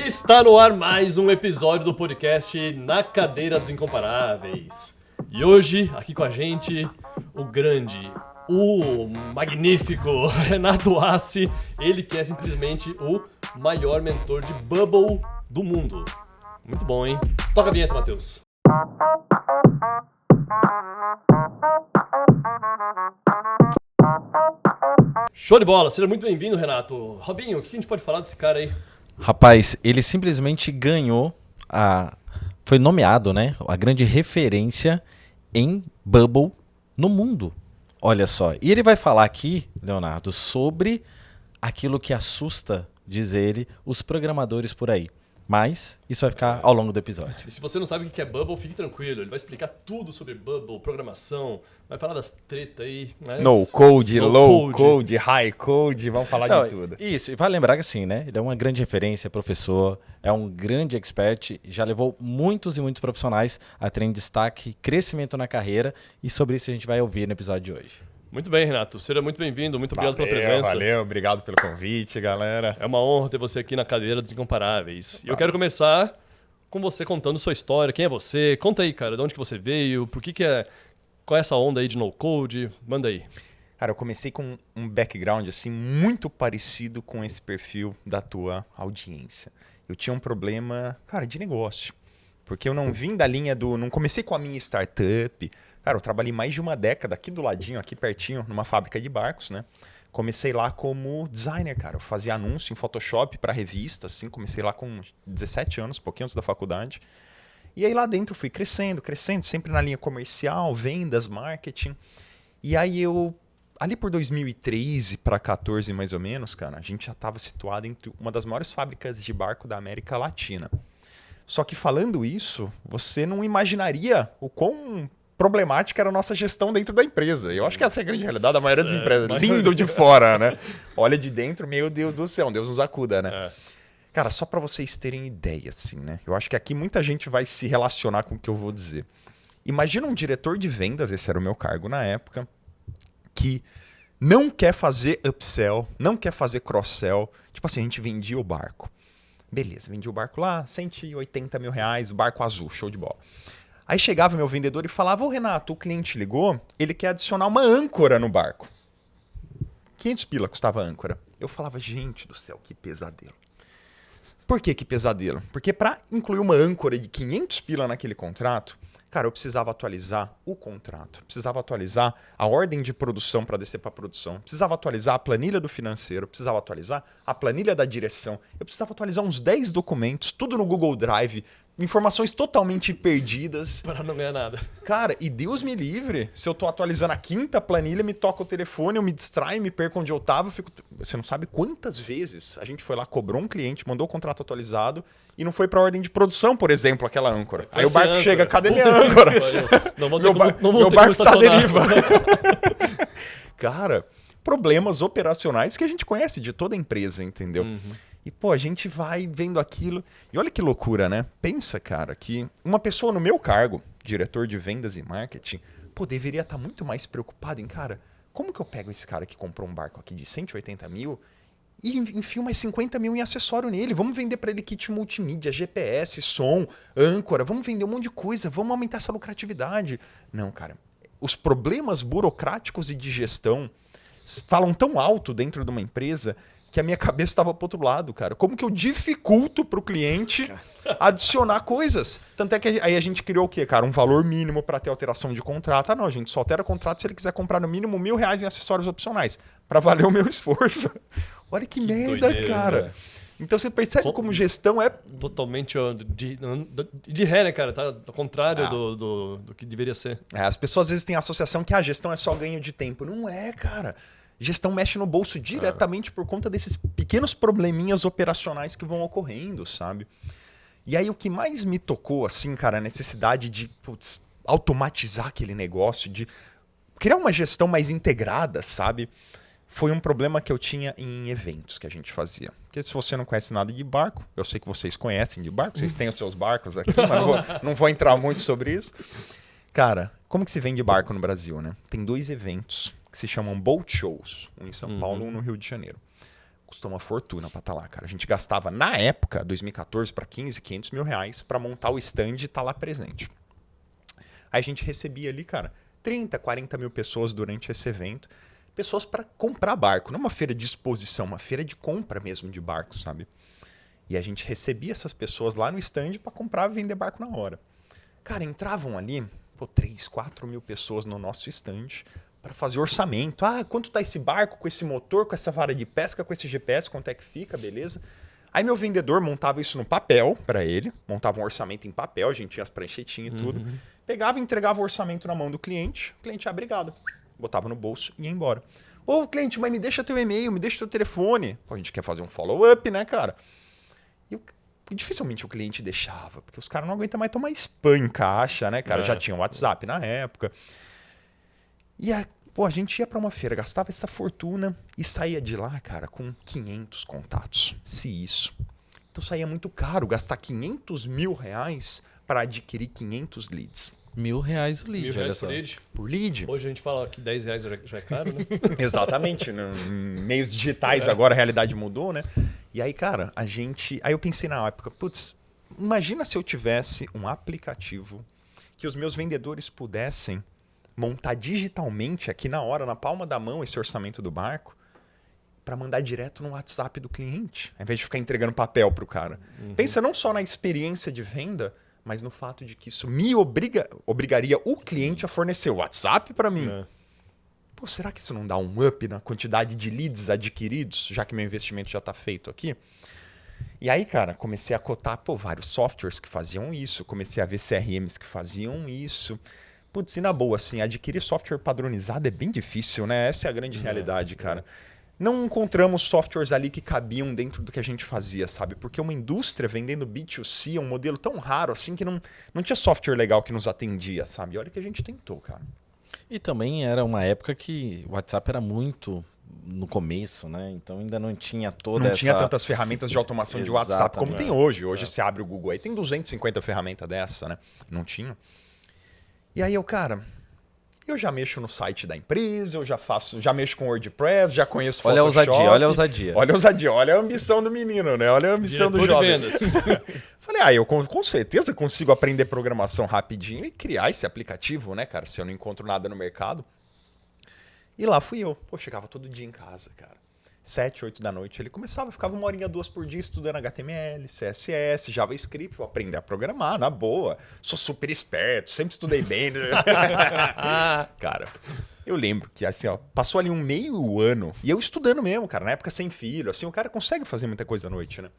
Está no ar mais um episódio do podcast Na Cadeira dos Incomparáveis. E hoje, aqui com a gente, o grande, o magnífico Renato Assi, ele que é simplesmente o maior mentor de Bubble do mundo. Muito bom, hein? Toca a vinheta, Matheus. Show de bola, seja muito bem-vindo, Renato. Robinho, o que a gente pode falar desse cara aí? Rapaz, ele simplesmente ganhou foi nomeado, né, a grande referência em Bubble no mundo. Olha só. E ele vai falar aqui, Leonardo, sobre aquilo que assusta, diz ele, os programadores por aí. Mas isso vai ficar ao longo do episódio. E se você não sabe o que é Bubble, fique tranquilo. Ele vai explicar tudo sobre Bubble, programação, vai falar das tretas aí. Mas... No code, low code, high code, vamos falar de tudo. Isso, e vai lembrar que assim, né? Ele é uma grande referência, professor, é um grande expert, já levou muitos e muitos profissionais a terem destaque, crescimento na carreira, e sobre isso a gente vai ouvir no episódio de hoje. Muito bem, Renato. Seja muito bem-vindo. Muito obrigado pela presença. Valeu, obrigado pelo convite, galera. É uma honra ter você aqui na Cadeira dos Incomparáveis. E eu quero começar com você contando sua história. Quem é você? Conta aí, cara. De onde que você veio? Por que é... Qual é essa onda aí de no-code? Manda aí. Cara, eu comecei com um background assim muito parecido com esse perfil da tua audiência. Eu tinha um problema, cara, de negócio. Porque eu não vim da linha do... Não comecei com a minha startup. Cara, eu trabalhei mais de uma década aqui do ladinho, aqui pertinho, numa fábrica de barcos, né? Comecei lá como designer, cara. Eu fazia anúncio em Photoshop para revista, assim. Comecei lá com 17 anos, pouquinho antes da faculdade. E aí lá dentro fui crescendo, sempre na linha comercial, vendas, marketing. E aí ali por 2013 para 2014 mais ou menos, cara, a gente já estava situado entre uma das maiores fábricas de barco da América Latina. Só que falando isso, você não imaginaria o quão problemática era a nossa gestão dentro da empresa. Eu acho que essa é a grande realidade da maioria das empresas. Lindo de fora, né? Olha de dentro, meu Deus do céu, Deus nos acuda, né? Cara, só para vocês terem ideia, assim, né? Eu acho que aqui muita gente vai se relacionar com o que eu vou dizer. Imagina um diretor de vendas, esse era o meu cargo na época, que não quer fazer upsell, não quer fazer cross-sell. Tipo assim, a gente vendia o barco. Beleza, vendia o barco lá, 180 mil reais, barco azul, show de bola. Aí chegava meu vendedor e falava, ô Renato, o cliente ligou, ele quer adicionar uma âncora no barco. 500 pila custava a âncora. Eu falava, gente do céu, que pesadelo. Por que pesadelo? Porque para incluir uma âncora de 500 pila naquele contrato, cara, eu precisava atualizar o contrato, precisava atualizar a ordem de produção para descer para produção, precisava atualizar a planilha do financeiro, precisava atualizar a planilha da direção, eu precisava atualizar uns 10 documentos, tudo no Google Drive, informações totalmente perdidas. Para não ganhar nada. Cara, e Deus me livre, se eu tô atualizando a 5ª planilha, me toca o telefone, eu me distraio, me perco onde eu tava, você não sabe quantas vezes a gente foi lá, cobrou um cliente, mandou o contrato atualizado e não foi pra ordem de produção, por exemplo, aquela âncora. Aí o barco chega, cadê minha âncora? Meu barco está à deriva. Cara, problemas operacionais que a gente conhece de toda empresa, entendeu? E, pô, a gente vai vendo aquilo. E olha que loucura, né? Pensa, cara, que uma pessoa no meu cargo, diretor de vendas e marketing, pô, deveria estar muito mais preocupado em, cara, como que eu pego esse cara que comprou um barco aqui de 180 mil e enfio mais 50 mil em acessório nele? Vamos vender para ele kit multimídia, GPS, som, âncora, vamos vender um monte de coisa, vamos aumentar essa lucratividade. Não, cara, os problemas burocráticos e de gestão falam tão alto dentro de uma empresa que a minha cabeça estava pro outro lado, cara. Como que eu dificulto pro cliente adicionar coisas? Tanto é que aí a gente criou o quê, cara? Um valor mínimo para ter alteração de contrato. Ah, não, a gente só altera contrato se ele quiser comprar no mínimo R$1.000 em acessórios opcionais, para valer o meu esforço. Olha que merda, doideira, cara. Né? Então você percebe como gestão é... Totalmente de ré, né, cara? Tá ao contrário do que deveria ser. As pessoas às vezes têm a associação que a gestão é só ganho de tempo. Não é, cara. Gestão mexe no bolso diretamente por conta desses pequenos probleminhas operacionais que vão ocorrendo, sabe? E aí o que mais me tocou, assim, cara, a necessidade de automatizar aquele negócio, de criar uma gestão mais integrada, sabe? Foi um problema que eu tinha em eventos que a gente fazia. Porque se você não conhece nada de barco, eu sei que vocês conhecem de barco, vocês têm os seus barcos aqui, mas não vou entrar muito sobre isso. Cara, como que se vende barco no Brasil, né? Tem 2 eventos que se chamam boat shows, um em São Paulo e um no Rio de Janeiro. Custou uma fortuna pra estar lá, cara. A gente gastava, na época, 2014 para 15, R$500 mil pra montar o stand e estar lá presente. Aí a gente recebia ali, cara, 30, 40 mil pessoas durante esse evento. Pessoas para comprar barco. Não uma feira de exposição, uma feira de compra mesmo de barcos, sabe? E a gente recebia essas pessoas lá no stand para comprar e vender barco na hora. Cara, entravam ali, 3, 4 mil pessoas no nosso stand para fazer orçamento. Ah, quanto tá esse barco com esse motor, com essa vara de pesca, com esse GPS, quanto é que fica, beleza? Aí meu vendedor montava isso no papel para ele, montava um orçamento em papel, a gente tinha as pranchetinhas e tudo. Pegava e entregava o orçamento na mão do cliente. O cliente, obrigado. Botava no bolso e ia embora. Ô, cliente, mas me deixa teu e-mail, me deixa teu telefone. Pô, a gente quer fazer um follow-up, né, cara? E dificilmente o cliente deixava, porque os caras não aguentam mais tomar spam em caixa, né, cara? Já tinha WhatsApp na época. E a gente ia pra uma feira, gastava essa fortuna e saía de lá, cara, com 500 contatos. Se isso. Então saía muito caro gastar R$500 mil para adquirir 500 leads. R$1.000 o lead, R$1.000 olha só. por lead. Por lead. Hoje a gente fala que R$10 já é caro, né? Exatamente. Em meios digitais agora a realidade mudou, né? E aí, cara, Aí eu pensei na época, imagina se eu tivesse um aplicativo que os meus vendedores pudessem montar digitalmente aqui na hora, na palma da mão, esse orçamento do barco, para mandar direto no WhatsApp do cliente, ao invés de ficar entregando papel pro cara. Pensa não só na experiência de venda, mas no fato de que isso me obrigaria o cliente a fornecer o WhatsApp para mim. Será que isso não dá um up na quantidade de leads adquiridos, já que meu investimento já está feito aqui? E aí, cara, comecei a cotar vários softwares que faziam isso, comecei a ver CRMs que faziam isso. E na boa, assim, adquirir software padronizado é bem difícil, né? Essa é a grande realidade, cara. Não encontramos softwares ali que cabiam dentro do que a gente fazia, sabe? Porque uma indústria vendendo B2C é um modelo tão raro assim que não tinha software legal que nos atendia, sabe? E olha que a gente tentou, cara. E também era uma época que o WhatsApp era muito no começo, né? Então ainda não tinha Não tinha tantas ferramentas de automação de WhatsApp como tem hoje. Hoje você abre o Google aí, tem 250 ferramentas dessa, né? Não tinha. E aí eu já mexo no site da empresa, já mexo com WordPress, já conheço Photoshop. Olha a ousadia. Olha a ousadia, olha a ambição do menino, né? Olha a ambição do jovem. Falei, eu com certeza consigo aprender programação rapidinho e criar esse aplicativo, né, cara? Se eu não encontro nada no mercado. E lá fui eu. Chegava todo dia em casa, cara. 7, 8 da noite. Ele ficava 1 horinha, 2 por dia estudando HTML, CSS, JavaScript. Vou aprender a programar, na boa. Sou super esperto, sempre estudei bem. Cara, eu lembro que assim, passou ali um meio ano. E eu estudando mesmo, cara. Na época sem filho, assim, o cara consegue fazer muita coisa à noite, né?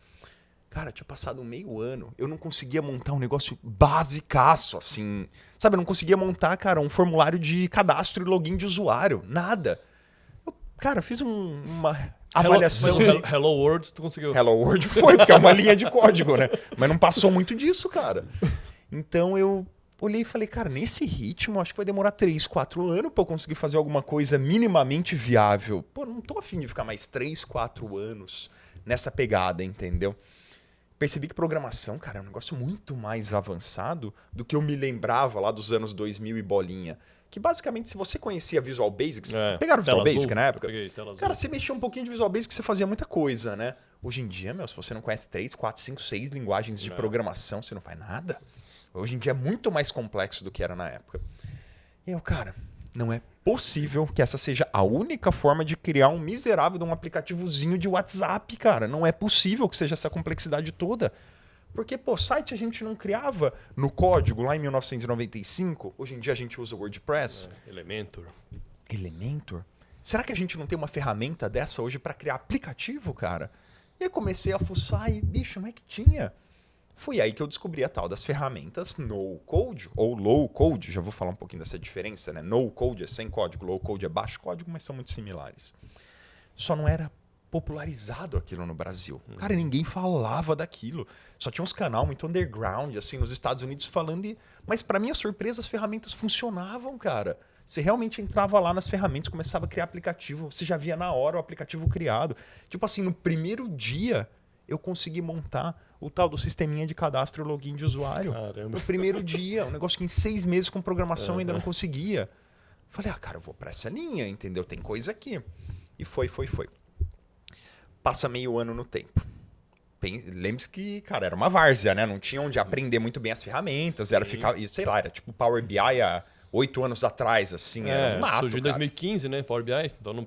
Cara, tinha passado um meio ano. Eu não conseguia montar um negócio basicaço, assim. Sabe, eu não conseguia montar, cara, um formulário de cadastro e login de usuário. Nada. Cara, fiz uma avaliação. Hello World, tu conseguiu? Hello World foi, porque é uma linha de código, né? Mas não passou muito disso, cara. Então eu olhei e falei, cara, nesse ritmo, acho que vai demorar 3, 4 anos pra eu conseguir fazer alguma coisa minimamente viável. Não tô afim de ficar mais 3, 4 anos nessa pegada, entendeu? Percebi que programação, cara, é um negócio muito mais avançado do que eu me lembrava lá dos anos 2000 e bolinha. Que basicamente, se você conhecia Visual Basic, pegaram o Visual Basic na época? Cara, você mexia um pouquinho de Visual Basic, você fazia muita coisa, né? Hoje em dia, se você não conhece 3, 4, 5, 6 linguagens de programação, você não faz nada. Hoje em dia é muito mais complexo do que era na época. E eu, cara, não é possível que essa seja a única forma de criar um miserável de um aplicativozinho de WhatsApp, cara. Não é possível que seja essa complexidade toda. Porque, site a gente não criava no código lá em 1995. Hoje em dia a gente usa o WordPress. Elementor. Elementor? Será que a gente não tem uma ferramenta dessa hoje para criar aplicativo, cara? E aí comecei a fuçar e, bicho, não é que tinha. Foi aí que eu descobri a tal das ferramentas no-code ou low-code. Já vou falar um pouquinho dessa diferença, né? No-code é sem código, low-code é baixo código, mas são muito similares. Só não era popularizado aquilo no Brasil. Cara, ninguém falava daquilo. Só tinha uns canal muito underground, assim, nos Estados Unidos falando. Mas, para minha surpresa, as ferramentas funcionavam, cara. Você realmente entrava lá nas ferramentas, começava a criar aplicativo. Você já via na hora o aplicativo criado. Tipo assim, no primeiro dia, eu consegui montar o tal do sisteminha de cadastro e login de usuário. Caramba. No primeiro dia. Um negócio que em 6 meses com programação ainda não conseguia. Falei, cara, eu vou para essa linha, entendeu? Tem coisa aqui. E foi. passa meio ano no tempo. Lembre-se que, cara, era uma várzea, né? Não tinha onde aprender muito bem as ferramentas. Era ficar, sei lá, era tipo Power BI há 8 anos atrás, assim. Era um mato, surgiu em cara. 2015, né? Power BI. Então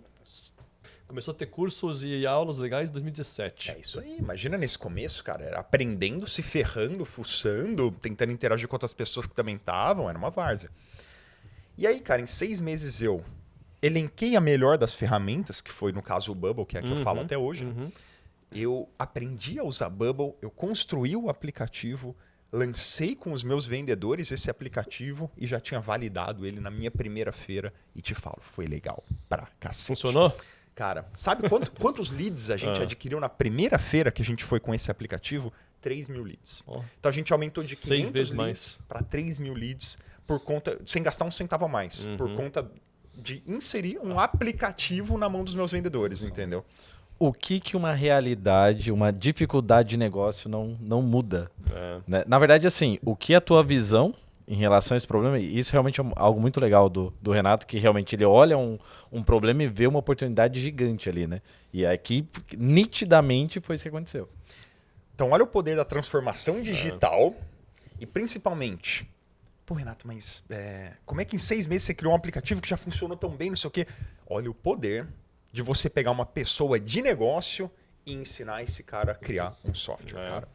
começou a ter cursos e aulas legais em 2017. É isso aí. Imagina nesse começo, cara. Era aprendendo, se ferrando, fuçando, tentando interagir com outras pessoas que também estavam. Era uma várzea. E aí, cara, em 6 meses eu elenquei a melhor das ferramentas, que foi, no caso, o Bubble, que é a que eu falo até hoje. Eu aprendi a usar Bubble, eu construí o aplicativo, lancei com os meus vendedores esse aplicativo e já tinha validado ele na minha primeira feira. E te falo, foi legal pra cacete. Funcionou? Cara, sabe quantos leads a gente adquiriu na primeira feira que a gente foi com esse aplicativo? 3 mil leads. Então a gente aumentou de 6 500 vezes leads mais. para 3 mil leads por conta, sem gastar um centavo a mais, por conta de inserir um aplicativo na mão dos meus vendedores, entendeu? O que uma realidade, uma dificuldade de negócio não muda? Né? Na verdade, assim, o que a tua visão em relação a esse problema, e isso realmente é algo muito legal do Renato, que realmente ele olha um problema e vê uma oportunidade gigante ali, né? E aqui, nitidamente, foi isso que aconteceu. Então, olha o poder da transformação digital e, principalmente, pô, Renato, mas como é que em 6 meses você criou um aplicativo que já funcionou tão bem, não sei o quê? Olha o poder de você pegar uma pessoa de negócio e ensinar esse cara a criar um software, cara.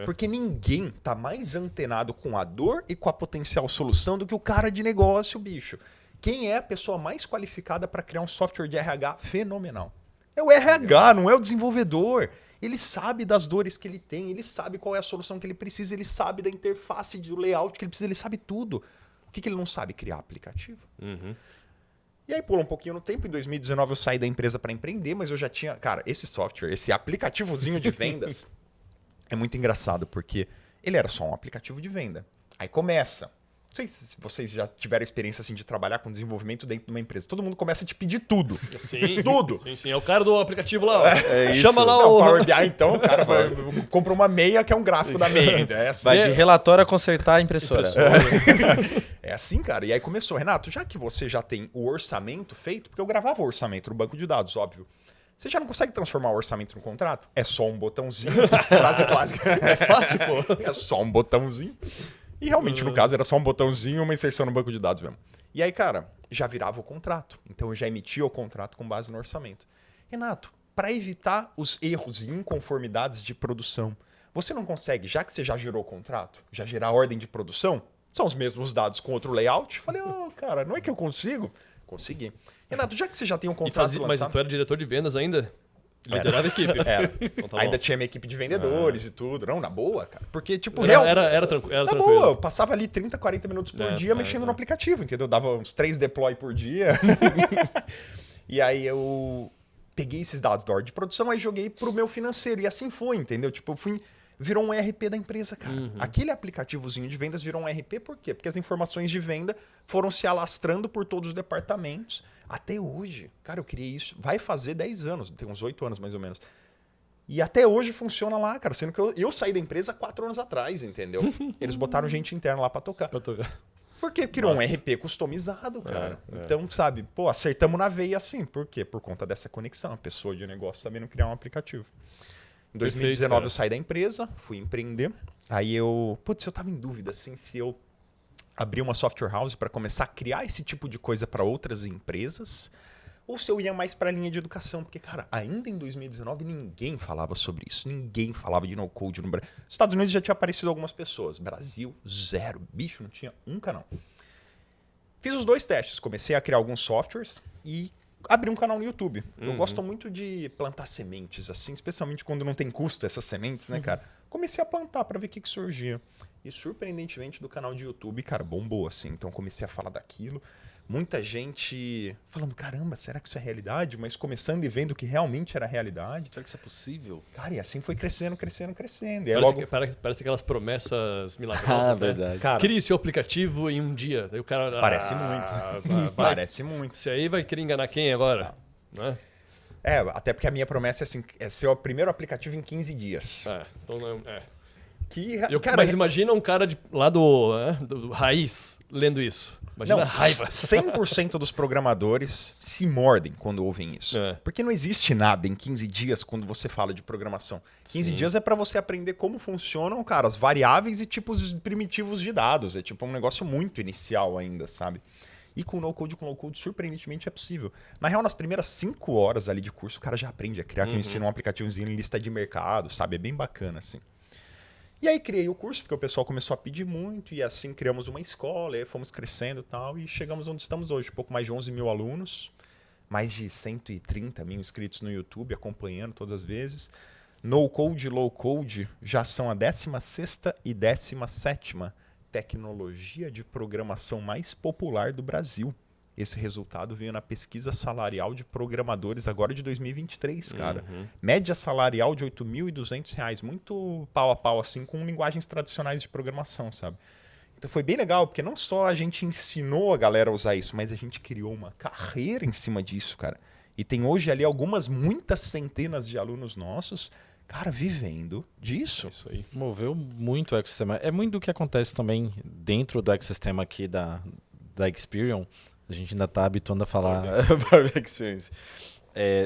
Porque ninguém tá mais antenado com a dor e com a potencial solução do que o cara de negócio, bicho. Quem é a pessoa mais qualificada para criar um software de RH fenomenal? É o RH, não é o desenvolvedor. Ele sabe das dores que ele tem, ele sabe qual é a solução que ele precisa, ele sabe da interface, do layout que ele precisa, ele sabe tudo. O que ele não sabe? Criar aplicativo. E aí pula um pouquinho no tempo, em 2019 eu saí da empresa para empreender, mas eu já tinha... Cara, esse software, esse aplicativozinho de vendas é muito engraçado, porque ele era só um aplicativo de venda. Aí começa... Não sei se vocês já tiveram experiência assim, de trabalhar com desenvolvimento dentro de uma empresa. Todo mundo começa a te pedir tudo. Sim. Tudo. Sim. É o cara do aplicativo lá. Ó. isso. Chama lá Não, o... Power BI, então, o cara compra uma meia que é um gráfico da meia. Então é assim. Vai de relatório a consertar a impressora. É assim, cara. E aí começou. Renato, já que você já tem o orçamento feito, porque eu gravava o orçamento no banco de dados, óbvio. Você já não consegue transformar o orçamento no contrato? É só um botãozinho. Frase clássica. É fácil, pô. É só um botãozinho. E realmente, no caso, era só um botãozinho e uma inserção no banco de dados mesmo. E aí, cara, já virava o contrato. Então eu já emitia o contrato com base no orçamento. Renato, para evitar os erros e inconformidades de produção, você não consegue, já que você já gerou o contrato, já gerar a ordem de produção? São os mesmos dados com outro layout? Falei, cara, não é que eu consigo? Consegui. Renato, já que você já tem um contrato Mas lançado... tu era diretor de vendas ainda? Liderava a equipe. Era. Então tá Ainda bom. tinha minha equipe de vendedores e tudo. Não, na boa, cara. Porque, tipo, Era tranquilo. na boa, eu passava ali 30, 40 minutos por dia mexendo no aplicativo, entendeu? Dava uns 3 deploy por dia. E aí eu peguei esses dados da ordem de produção, aí joguei pro meu financeiro. E assim foi, entendeu? Tipo, virou um RP da empresa, cara. Aquele aplicativozinho de vendas virou um RP, por quê? Porque as informações de venda foram se alastrando por todos os departamentos. Até hoje, cara, eu criei isso. Vai fazer 10 anos, tem uns 8 anos mais ou menos. E até hoje funciona lá, cara. Sendo que eu saí da empresa 4 anos atrás, entendeu? Eles botaram gente interna lá pra tocar. Porque criou um RP customizado, cara. Então, sabe, pô, acertamos na veia assim. Por quê? Por conta dessa conexão. A pessoa de negócio sabendo criar um aplicativo. Em 2019 Perfeito, eu saí da empresa, fui empreender. Aí eu tava em dúvida assim, se eu abrir uma software house para começar a criar esse tipo de coisa para outras empresas, ou se eu ia mais para a linha de educação. Porque, cara, ainda em 2019 ninguém falava sobre isso. Ninguém falava de no-code no Brasil. Nos Estados Unidos já tinha aparecido algumas pessoas. Brasil, zero. Bicho, não tinha um canal. Fiz os 2 testes. Comecei a criar alguns softwares e abri um canal no YouTube. Eu gosto muito de plantar sementes, assim, especialmente quando não tem custo essas sementes, né, cara? Comecei a plantar para ver o que surgia. E surpreendentemente do canal de YouTube, cara, bombou, assim. Então comecei a falar daquilo. Muita gente falando, caramba, será que isso é realidade? Mas começando e vendo que realmente era realidade. Será que isso é possível? Cara, e assim foi crescendo. E Parece aquelas promessas milagrosas, né? Verdade. Cara, Crie seu aplicativo em um dia. Daí o cara... Parece muito. Parece muito. Esse aí vai querer enganar quem agora? Né? Até porque a minha promessa é, assim, é ser o primeiro aplicativo em 15 dias. Então não é... Mas imagina um cara lá do Raiz lendo isso. Imagina a raiva. 100% dos programadores se mordem quando ouvem isso. Porque não existe nada em 15 dias quando você fala de programação. 15 dias é para você aprender como funcionam, cara, as variáveis e tipos primitivos de dados. É tipo um negócio muito inicial ainda, sabe? E com no-code e com low-code, surpreendentemente, é possível. Na real, nas primeiras 5 horas ali de curso, o cara já aprende a criar, que eu ensino um aplicativozinho em lista de mercado, sabe? É bem bacana, assim. E aí criei o curso, porque o pessoal começou a pedir muito, e assim criamos uma escola, e aí fomos crescendo e tal, e chegamos onde estamos hoje. Pouco mais de 11 mil alunos, mais de 130 mil inscritos no YouTube, acompanhando todas as vezes. No-code e low-code já são a 16ª e 17ª tecnologia de programação mais popular do Brasil. Esse resultado veio na pesquisa salarial de programadores agora de 2023, cara. Média salarial de R$ 8.200, muito pau a pau assim com linguagens tradicionais de programação, sabe? Então foi bem legal, porque não só a gente ensinou a galera a usar isso, mas a gente criou uma carreira em cima disso, cara. E tem hoje ali muitas centenas de alunos nossos, cara, vivendo disso. Isso aí. Moveu muito o ecossistema. É muito do que acontece também dentro do ecossistema aqui da Experian. A gente ainda está habituando a falar Power Experience.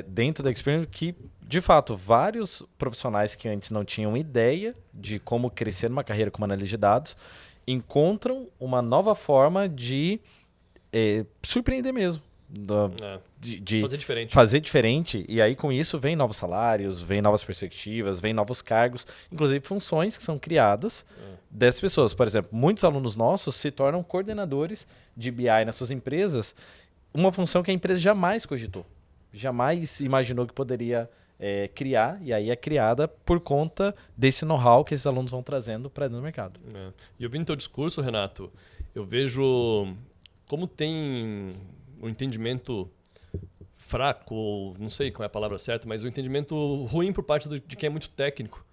Dentro da Experian que, de fato, vários profissionais que antes não tinham ideia de como crescer numa carreira como analista de dados encontram uma nova forma de surpreender mesmo. De fazer diferente, e aí com isso vem novos salários, vem novas perspectivas, vem novos cargos, inclusive funções que são criadas dessas pessoas. Por exemplo, muitos alunos nossos se tornam coordenadores de BI nas suas empresas, uma função que a empresa jamais cogitou, jamais imaginou que poderia criar, e aí é criada por conta desse know-how que esses alunos vão trazendo para dentro do mercado. E eu vi no teu discurso, Renato, eu vejo como tem um entendimento fraco, ou não sei qual é a palavra certa, mas um entendimento ruim por parte de quem é muito técnico,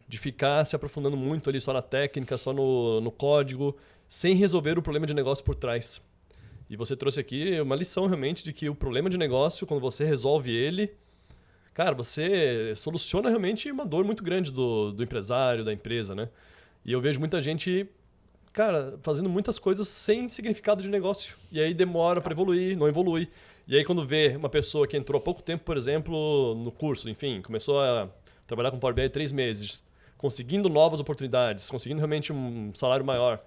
de ficar se aprofundando muito ali só na técnica, só no código, sem resolver o problema de negócio por trás. E você trouxe aqui uma lição realmente de que o problema de negócio, quando você resolve ele, cara, você soluciona realmente uma dor muito grande do empresário, da empresa, né? E eu vejo muita gente, cara, fazendo muitas coisas sem significado de negócio. E aí demora para evoluir, não evolui. E aí quando vê uma pessoa que entrou há pouco tempo, por exemplo, no curso, enfim, começou a trabalhar com Power BI há 3 meses, conseguindo novas oportunidades, conseguindo realmente um salário maior.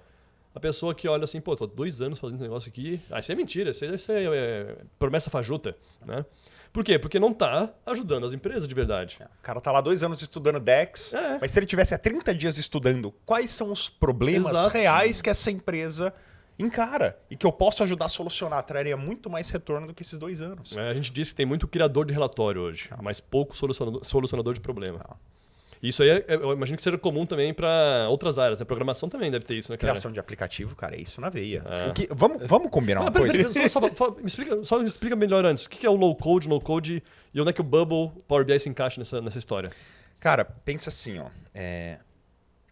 A pessoa que olha assim, pô, tô há 2 anos fazendo esse negócio aqui, isso é mentira, isso é promessa fajuta, né? Por quê? Porque não está ajudando as empresas de verdade. O cara tá lá 2 anos estudando DEX, mas se ele tivesse há 30 dias estudando, quais são os problemas reais que essa empresa encara e que eu posso ajudar a solucionar? Traria muito mais retorno do que esses 2 anos. A gente disse que tem muito criador de relatório hoje, mas pouco solucionador de problema. Isso aí eu imagino que seja comum também para outras áreas. A programação também deve ter isso, né, cara? Criação de aplicativo, cara, é isso na veia. Vamos combinar uma coisa? Só me explica melhor antes. O que é o low-code, no-code e onde é que o Bubble, Power BI se encaixa nessa história? Cara, pensa assim, ó.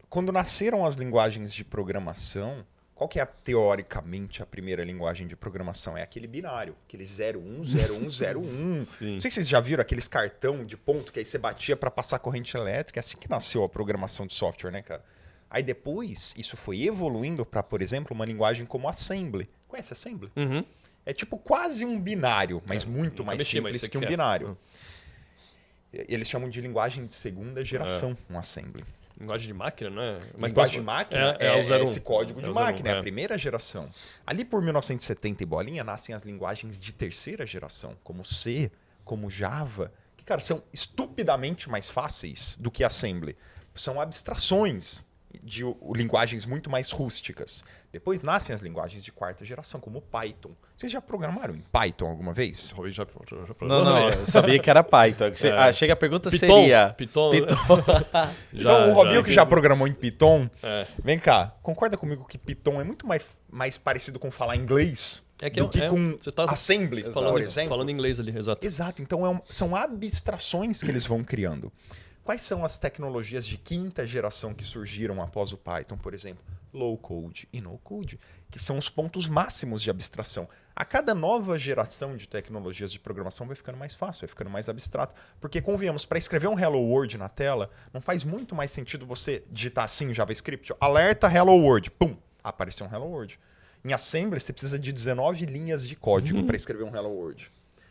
Quando nasceram as linguagens de programação, qual que é, teoricamente, a primeira linguagem de programação? É aquele binário, aquele 01, 01, 01. Não sei se vocês já viram aqueles cartão de ponto que aí você batia para passar corrente elétrica. É assim que nasceu a programação de software, né, cara? Aí depois, isso foi evoluindo para, por exemplo, uma linguagem como Assembly. Conhece Assembly? Uhum. É tipo quase um binário, mas muito mais simples que um binário. Eles chamam de linguagem de segunda geração, um Assembly. Linguagem de máquina, né? Linguagem de máquina é esse código de máquina, é a primeira geração. Ali por 1970 e bolinha, nascem as linguagens de terceira geração, como C, como Java, que, cara, são estupidamente mais fáceis do que Assembly. São abstrações de linguagens muito mais rústicas. Depois nascem as linguagens de quarta geração, como o Python. Vocês já programaram em Python alguma vez? Não, eu sabia que era Python. Achei que a pergunta seria... Python. Então, o Robinho que já programou em Python, vem cá, concorda comigo que Python é muito mais parecido com falar inglês do que com Assembly, por exemplo? Falando inglês ali, exato. Exato, então são abstrações que eles vão criando. Quais são as tecnologias de quinta geração que surgiram após o Python, por exemplo? low code e no code, que são os pontos máximos de abstração. A cada nova geração de tecnologias de programação vai ficando mais fácil, vai ficando mais abstrato. Porque, convenhamos, para escrever um Hello World na tela, não faz muito mais sentido você digitar assim em JavaScript, alerta Hello World, pum, apareceu um Hello World. Em Assembly, você precisa de 19 linhas de código para escrever um Hello World.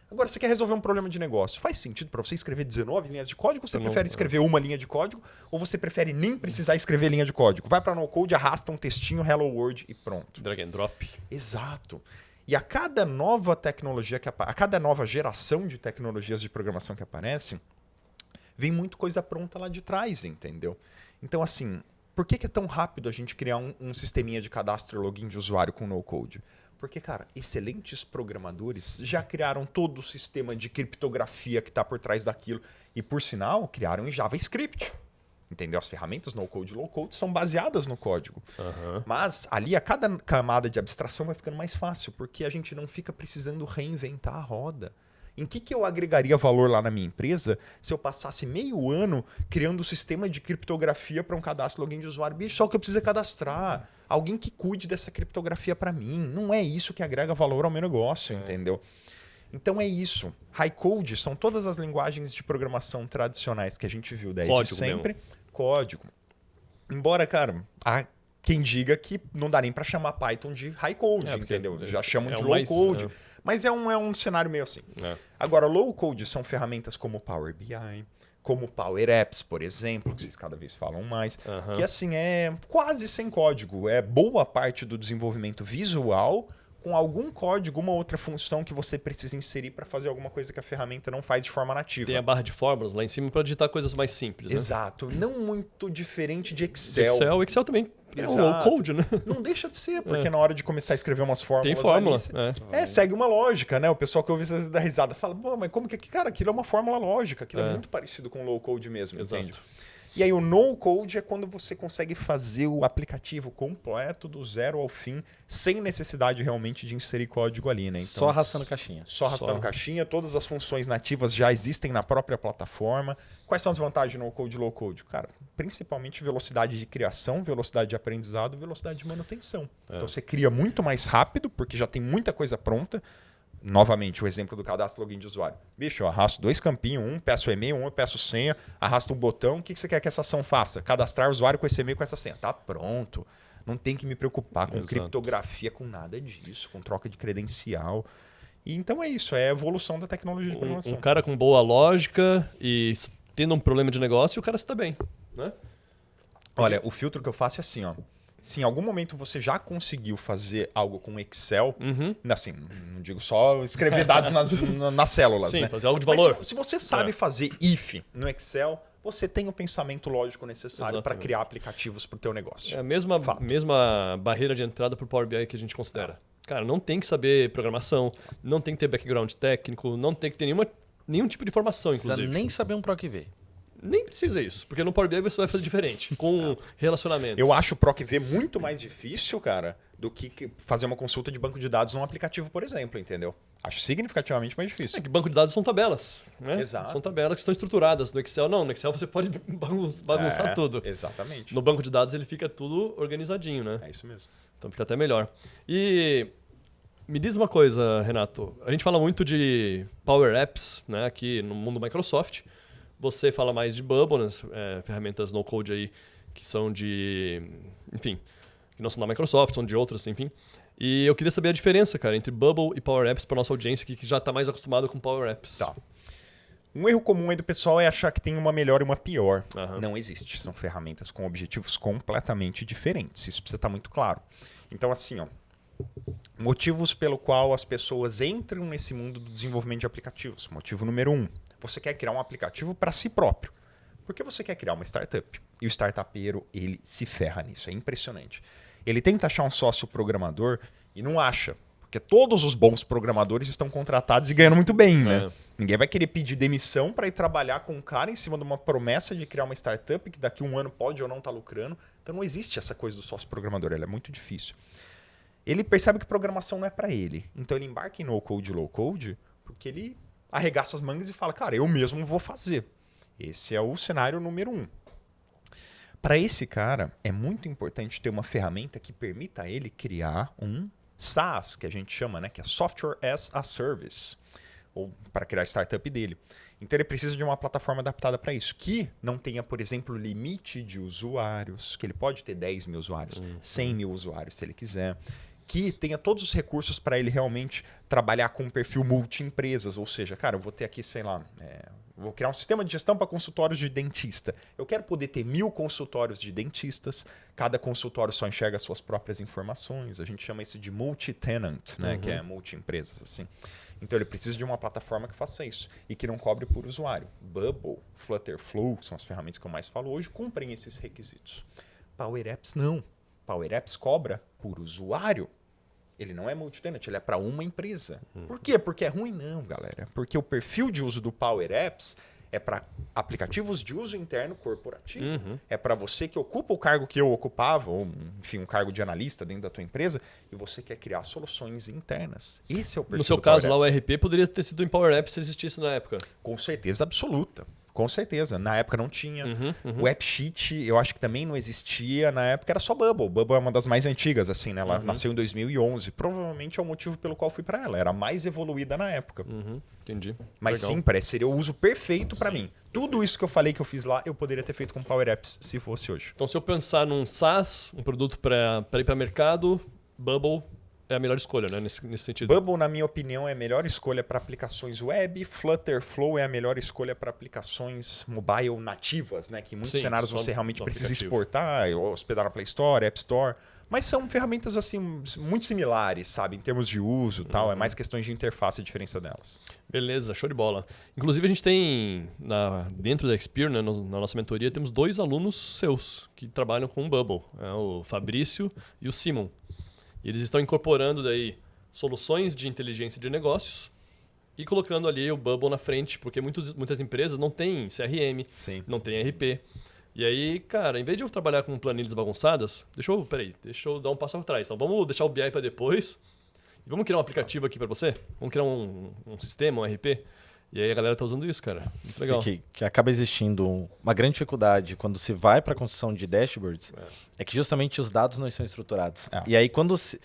Agora, você quer resolver um problema de negócio. Faz sentido para você escrever 19 linhas de código? Ou você prefere escrever uma linha de código? Ou você prefere nem precisar escrever linha de código? Vai para no code, arrasta um textinho, Hello World e pronto. Drag and drop. Exato. E a cada nova tecnologia, a cada nova geração de tecnologias de programação que aparece, vem muito coisa pronta lá de trás, entendeu? Então, assim, por que é tão rápido a gente criar um sisteminha de cadastro e login de usuário com no code? Porque, cara, excelentes programadores já criaram todo o sistema de criptografia que está por trás daquilo. E, por sinal, criaram em JavaScript. Entendeu? As ferramentas no-code e low-code são baseadas no código. Mas ali, a cada camada de abstração vai ficando mais fácil, porque a gente não fica precisando reinventar a roda. Em que eu agregaria valor lá na minha empresa se eu passasse meio ano criando um sistema de criptografia para um cadastro login de usuário? Bicho, só o que eu preciso é cadastrar. Alguém que cuide dessa criptografia para mim. Não é isso que agrega valor ao meu negócio, entendeu? Então é isso. High code são todas as linguagens de programação tradicionais que a gente viu desde Código sempre. Código. Embora, cara, há quem diga que não dá nem para chamar Python de high code, entendeu? Já chamam de low code. Mas é um cenário meio assim. Agora, low code são ferramentas como Power BI, como Power Apps, por exemplo, que vocês cada vez falam mais, que assim é quase sem código. É boa parte do desenvolvimento visual com algum código, uma outra função que você precisa inserir para fazer alguma coisa que a ferramenta não faz de forma nativa. Tem a barra de fórmulas lá em cima para digitar coisas mais simples. Né? Exato. Não muito diferente de Excel. Excel também é um low code, né? Não deixa de ser, porque na hora de começar a escrever umas fórmulas... Tem fórmula. Ali, segue uma lógica, né? O pessoal que ouve isso dá risada fala, pô, mas como que... Cara, aquilo é uma fórmula lógica, aquilo é muito parecido com low code mesmo, entende? E aí o no code é quando você consegue fazer o aplicativo completo do zero ao fim, sem necessidade realmente de inserir código ali, né? Então, só arrastando caixinha. Só arrastando caixinha, todas as funções nativas já existem na própria plataforma. Quais são as vantagens no code e low code? Cara, principalmente velocidade de criação, velocidade de aprendizado, velocidade de manutenção. Então você cria muito mais rápido, porque já tem muita coisa pronta. Novamente, o exemplo do cadastro login de usuário. Bicho, eu arrasto 2 campinhos, um peço e-mail, um eu peço senha, arrasto um botão, o que você quer que essa ação faça? Cadastrar o usuário com esse e-mail, com essa senha. Tá pronto. Não tem que me preocupar com criptografia, com nada disso, com troca de credencial. E então é isso, é a evolução da tecnologia de programação. Um cara com boa lógica e tendo um problema de negócio, o cara está bem, né? Olha, o filtro que eu faço é assim, ó. Se em algum momento você já conseguiu fazer algo com Excel, assim, não digo só escrever dados nas células, sim, né? fazer algo de valor. Mas se você sabe fazer if no Excel, você tem o pensamento lógico necessário para criar aplicativos para o teu negócio. É a mesma barreira de entrada para o Power BI que a gente considera. Cara, não tem que saber programação, não tem que ter background técnico, não tem que ter nenhum tipo de formação, inclusive. Precisa nem saber um PROC-V. Nem precisa isso, porque no Power BI você vai fazer diferente, com relacionamentos. Eu acho o PROC-V muito mais difícil, cara, do que fazer uma consulta de banco de dados num aplicativo, por exemplo, entendeu? Acho significativamente mais difícil. É que banco de dados são tabelas, né? Exato. São tabelas que estão estruturadas. No Excel, não. No Excel você pode bagunçar tudo. Exatamente. No banco de dados ele fica tudo organizadinho, né? É isso mesmo. Então fica até melhor. E me diz uma coisa, Renato. A gente fala muito de Power Apps, né, aqui no mundo Microsoft. Você fala mais de Bubble, né, ferramentas no-code aí que são de... Enfim, que não são da Microsoft, são de outras, enfim. E eu queria saber a diferença, cara, entre Bubble e Power Apps para nossa audiência que já está mais acostumada com Power Apps. Tá. Um erro comum aí do pessoal é achar que tem uma melhor e uma pior. Não existe. São ferramentas com objetivos completamente diferentes. Isso precisa estar muito claro. Então, assim, ó, motivos pelo qual as pessoas entram nesse mundo do desenvolvimento de aplicativos. Motivo número 1. Você quer criar um aplicativo para si próprio. Porque você quer criar uma startup. E o startupeiro, ele se ferra nisso. É impressionante. Ele tenta achar um sócio programador e não acha. Porque todos os bons programadores estão contratados e ganhando muito bem, né? Ninguém vai querer pedir demissão para ir trabalhar com um cara em cima de uma promessa de criar uma startup que daqui a um ano pode ou não estar lucrando. Então não existe essa coisa do sócio programador. Ela é muito difícil. Ele percebe que programação não é para ele. Então ele embarca em no-code e low-code porque ele arregaça as mangas e fala, cara, eu mesmo vou fazer. Esse é o cenário número 1. Para esse cara, é muito importante ter uma ferramenta que permita a ele criar um SaaS, que a gente chama, né, que é Software as a Service, ou para criar a startup dele. Então ele precisa de uma plataforma adaptada para isso, que não tenha, por exemplo, limite de usuários, que ele pode ter 10 mil usuários, 100 mil usuários se ele quiser, que tenha todos os recursos para ele realmente trabalhar com um perfil multi-empresas, ou seja, cara, eu vou ter aqui, sei lá, vou criar um sistema de gestão para consultórios de dentista. Eu quero poder ter 1000 consultórios de dentistas, cada consultório só enxerga as suas próprias informações, a gente chama isso de multi-tenant, né, que é multi-empresas, assim. Então ele precisa de uma plataforma que faça isso e que não cobre por usuário. Bubble, Flutterflow, são as ferramentas que eu mais falo hoje, cumprem esses requisitos. Power Apps não. Power Apps cobra por usuário. Ele não é multi-tenant, ele é para uma empresa. Por quê? Porque é ruim? Não, galera. Porque o perfil de uso do Power Apps é para aplicativos de uso interno corporativo. É para você que ocupa o cargo que eu ocupava, ou enfim, um cargo de analista dentro da tua empresa, e você quer criar soluções internas. Esse é o perfil No seu do Power caso lá, o Apps. RP poderia ter sido em Power Apps se existisse na época. Com certeza absoluta. Com certeza. Na época não tinha. O AppSheet, eu acho que também não existia. Na época era só Bubble. Bubble é uma das mais antigas, assim, né? Ela nasceu em 2011. Provavelmente é o motivo pelo qual fui para ela. Era a mais evoluída na época. Entendi. Mas Legal. sim, seria o uso perfeito para mim. Tudo isso que eu falei que eu fiz lá, eu poderia ter feito com Power Apps se fosse hoje. Então, se eu pensar num SaaS, um produto para ir para mercado, Bubble é a melhor escolha, né? Nesse sentido. Bubble, na minha opinião, é a melhor escolha para aplicações web. Flutterflow é a melhor escolha para aplicações mobile nativas, né? Que em muitos Sim, cenários só você realmente no precisa aplicativo. exportar, ou hospedar na Play Store, App Store. Mas são ferramentas assim muito similares, sabe? Em termos de uso e tal. É mais questões de interface a diferença delas. Beleza, show de bola. Inclusive, a gente tem, dentro da Experian, né, na nossa mentoria, temos 2 alunos seus que trabalham com o Bubble. O Fabrício e o Simon. E eles estão incorporando daí soluções de inteligência de negócios e colocando ali o Bubble na frente, porque muitas empresas não têm CRM, Sim. não têm RP. E aí, cara, em vez de eu trabalhar com planilhas bagunçadas, deixa eu dar um passo atrás. Então, vamos deixar o BI para depois e vamos criar um aplicativo aqui para você? Vamos criar um sistema, um RP? E aí a galera tá usando isso, cara. Muito legal. Que acaba existindo uma grande dificuldade quando se vai para a construção de dashboards, é que justamente os dados não estão estruturados. E aí quando se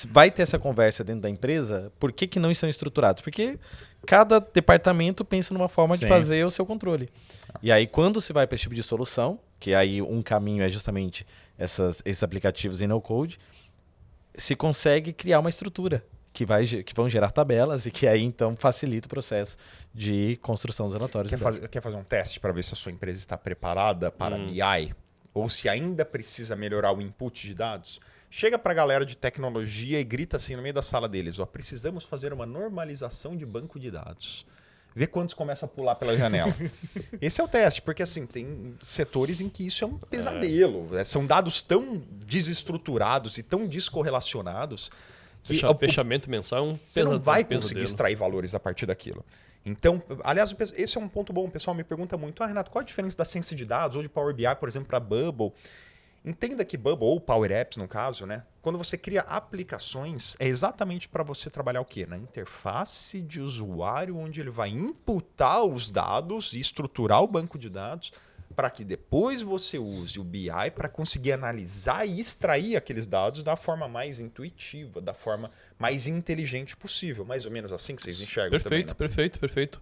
vai ter essa conversa dentro da empresa, por que não estão estruturados? Porque cada departamento pensa numa forma de fazer o seu controle. E aí quando se vai para esse tipo de solução, que aí um caminho é justamente esses aplicativos em no-code, se consegue criar uma estrutura que vão gerar tabelas e que aí então facilita o processo de construção dos relatórios. Quer fazer um teste para ver se a sua empresa está preparada para BI? Ou se ainda precisa melhorar o input de dados? Chega para a galera de tecnologia e grita assim no meio da sala deles: precisamos fazer uma normalização de banco de dados. Vê quantos começam a pular pela janela. Esse é o teste, porque assim, tem setores em que isso é um pesadelo. São dados tão desestruturados e tão descorrelacionados que Fechamento mensal é um você não vai conseguir pesadelo. extrair valores a partir daquilo. Então, aliás, esse é um ponto bom. O pessoal me pergunta muito: Renato, qual a diferença da ciência de dados ou de Power BI, por exemplo, para Bubble? Entenda que Bubble, ou Power Apps no caso, né? Quando você cria aplicações, é exatamente para você trabalhar o quê? Na interface de usuário, onde ele vai imputar os dados e estruturar o banco de dados para que depois você use o BI para conseguir analisar e extrair aqueles dados da forma mais intuitiva, da forma mais inteligente possível. Mais ou menos assim que vocês enxergam também, né? Perfeito.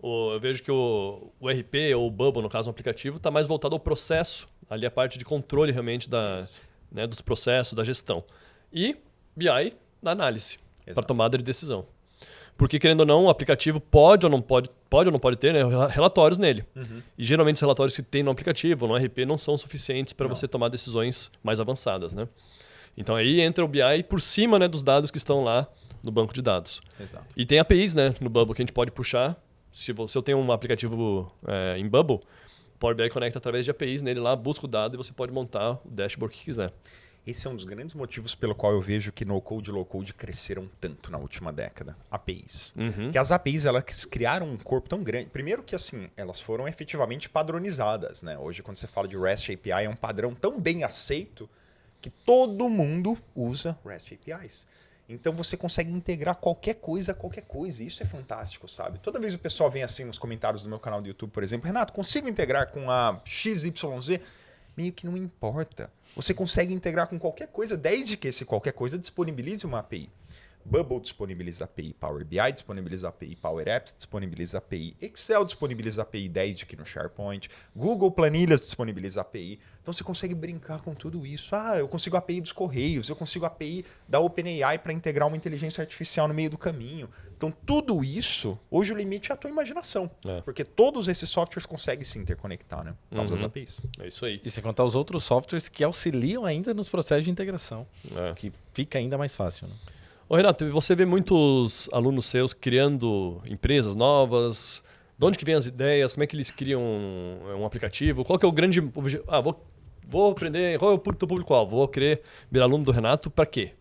Eu vejo que o RP, ou o Bubble, no caso, um aplicativo, está mais voltado ao processo, ali a parte de controle realmente dos processos, da gestão. E BI na análise, para tomada de decisão. Porque, querendo ou não, o aplicativo pode ou não pode ter, né, relatórios nele. E geralmente os relatórios que tem no aplicativo, no RP, não são suficientes para você tomar decisões mais avançadas, né? Então aí entra o BI por cima, né, dos dados que estão lá no banco de dados. Exato. E tem APIs, né, no Bubble que a gente pode puxar. Se eu tenho um aplicativo em Bubble, o Power BI conecta através de APIs nele lá, busca o dado e você pode montar o dashboard que quiser. Esse é um dos grandes motivos pelo qual eu vejo que no-code e low-code cresceram tanto na última década. APIs. Que as APIs, elas criaram um corpo tão grande. Primeiro que, assim, elas foram efetivamente padronizadas, né? Hoje, quando você fala de REST API, é um padrão tão bem aceito que todo mundo usa REST APIs. Então, você consegue integrar qualquer coisa a qualquer coisa. E isso é fantástico, sabe? Toda vez o pessoal vem assim nos comentários do meu canal do YouTube, por exemplo: Renato, consigo integrar com a XYZ? meio que não importa. Você consegue integrar com qualquer coisa, desde que esse qualquer coisa disponibilize uma API. Bubble disponibiliza API, Power BI disponibiliza API, Power Apps disponibiliza API, Excel disponibiliza API desde que no SharePoint, Google Planilhas disponibiliza API. Então você consegue brincar com tudo isso. Eu consigo API dos Correios, eu consigo API da OpenAI para integrar uma inteligência artificial no meio do caminho. Então tudo isso, hoje o limite é a tua imaginação. Porque todos esses softwares conseguem se interconectar, né? Por causa das APIs. É isso aí. E sem contar os outros softwares que auxiliam ainda nos processos de integração, que fica ainda mais fácil, né? Ô Renato, você vê muitos alunos seus criando empresas novas. De onde que vem as ideias? Como é que eles criam um aplicativo? Qual que é o grande objetivo? Vou aprender. Qual é o teu público-alvo? Vou querer virar aluno do Renato para quê?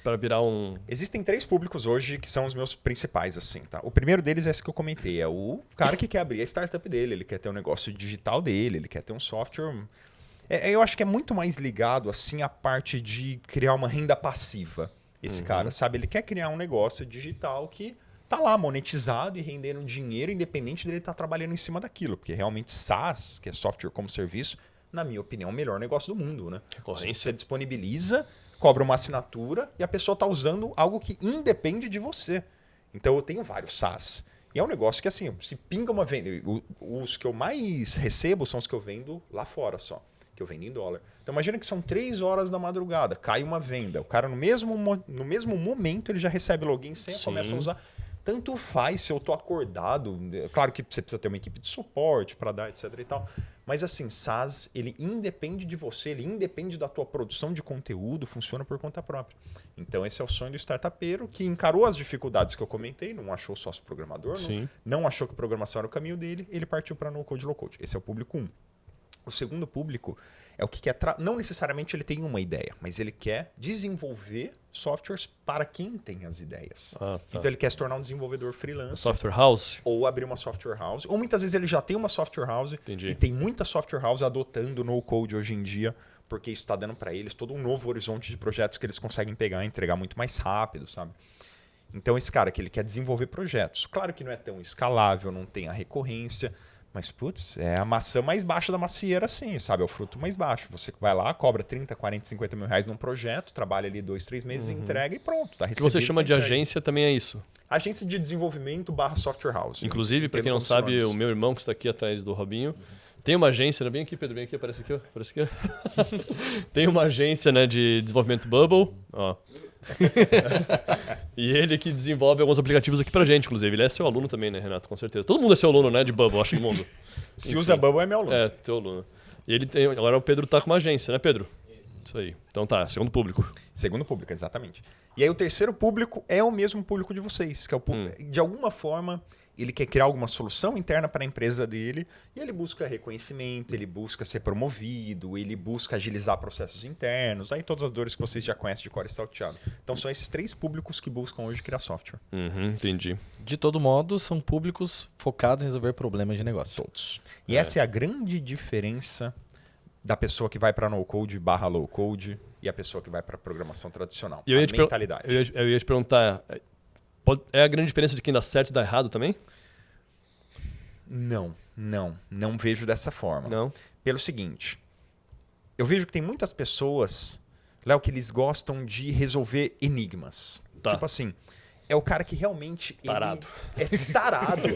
Para virar um... Existem 3 públicos hoje que são os meus principais, assim, tá? O primeiro deles é esse que eu comentei. É o cara que quer abrir a startup dele. Ele quer ter um negócio digital dele. Ele quer ter um software... Eu acho que é muito mais ligado, assim, à parte de criar uma renda passiva. Esse cara, sabe? Ele quer criar um negócio digital que tá lá monetizado e rendendo dinheiro, independente dele estar trabalhando em cima daquilo. Porque realmente SaaS, que é software como serviço, na minha opinião, é o melhor negócio do mundo, né? Você disponibiliza, cobra uma assinatura e a pessoa tá usando algo que independe de você. Então eu tenho vários SaaS. E é um negócio que, assim, se pinga uma venda... Os que eu mais recebo são os que eu vendo lá fora só. Que eu vendo em dólar. Então imagina que são 3 horas da madrugada, cai uma venda. O cara no mesmo momento ele já recebe login, senha, começa a usar. Tanto faz se eu tô acordado. Claro que você precisa ter uma equipe de suporte para dar, etc e tal. Mas assim, SaaS, ele independe de você, ele independe da tua produção de conteúdo, funciona por conta própria. Então esse é o sonho do startupeiro que encarou as dificuldades que eu comentei, não achou sócio programador, não achou que programação era o caminho dele, ele partiu para no-code, low-code. Esse é o público 1. O segundo público é o que quer... Não necessariamente ele tem uma ideia, mas ele quer desenvolver softwares para quem tem as ideias. Então ele quer se tornar um desenvolvedor freelance. Software house? Ou abrir uma software house. Ou muitas vezes ele já tem uma software house. Entendi. E tem muita software house adotando no-code hoje em dia, porque isso está dando para eles todo um novo horizonte de projetos que eles conseguem pegar e entregar muito mais rápido, sabe? Então esse cara que ele quer desenvolver projetos. Claro que não é tão escalável, não tem a recorrência... Mas, putz, é a maçã mais baixa da macieira, sim, sabe? É o fruto mais baixo. Você vai lá, cobra 30, 40, 50 mil reais num projeto, trabalha ali 2, 3 meses, entrega e pronto. Tá o que você chama de agência também é isso? Agência de desenvolvimento / software house. Inclusive, para quem não sabe, o meu irmão que está aqui atrás do Robinho, tem uma agência, vem aqui, Pedro, vem aqui, aparece aqui, ó. Aparece aqui, ó. Tem uma agência, né, de desenvolvimento Bubble, ó. E ele que desenvolve alguns aplicativos aqui pra gente, inclusive. Ele é seu aluno também, né, Renato? Com certeza. Todo mundo é seu aluno, né, de Bubble, acho, no mundo. Se Enfim. usa Bubble é meu aluno. É, teu aluno. E ele tem... Agora o Pedro tá com uma agência, né, Pedro? Isso aí. Então tá, segundo público. Segundo público, exatamente. E aí o terceiro público é o mesmo público de vocês, que é o público, de alguma forma... Ele quer criar alguma solução interna para a empresa dele e ele busca reconhecimento, ele busca ser promovido, ele busca agilizar processos internos, aí todas as dores que vocês já conhecem de cor e salteado. Então são esses 3 públicos que buscam hoje criar software. Entendi. De todo modo, são públicos focados em resolver problemas de negócio. Todos. E essa é a grande diferença da pessoa que vai para no-code / low-code e a pessoa que vai para programação tradicional. E eu ia a mentalidade. Eu ia te perguntar... É a grande diferença de quem dá certo e dá errado também? Não vejo dessa forma. Não? Pelo seguinte, eu vejo que tem muitas pessoas, Léo, que eles gostam de resolver enigmas. Tá. Tipo assim, é o cara que realmente Tarado. ele é tarado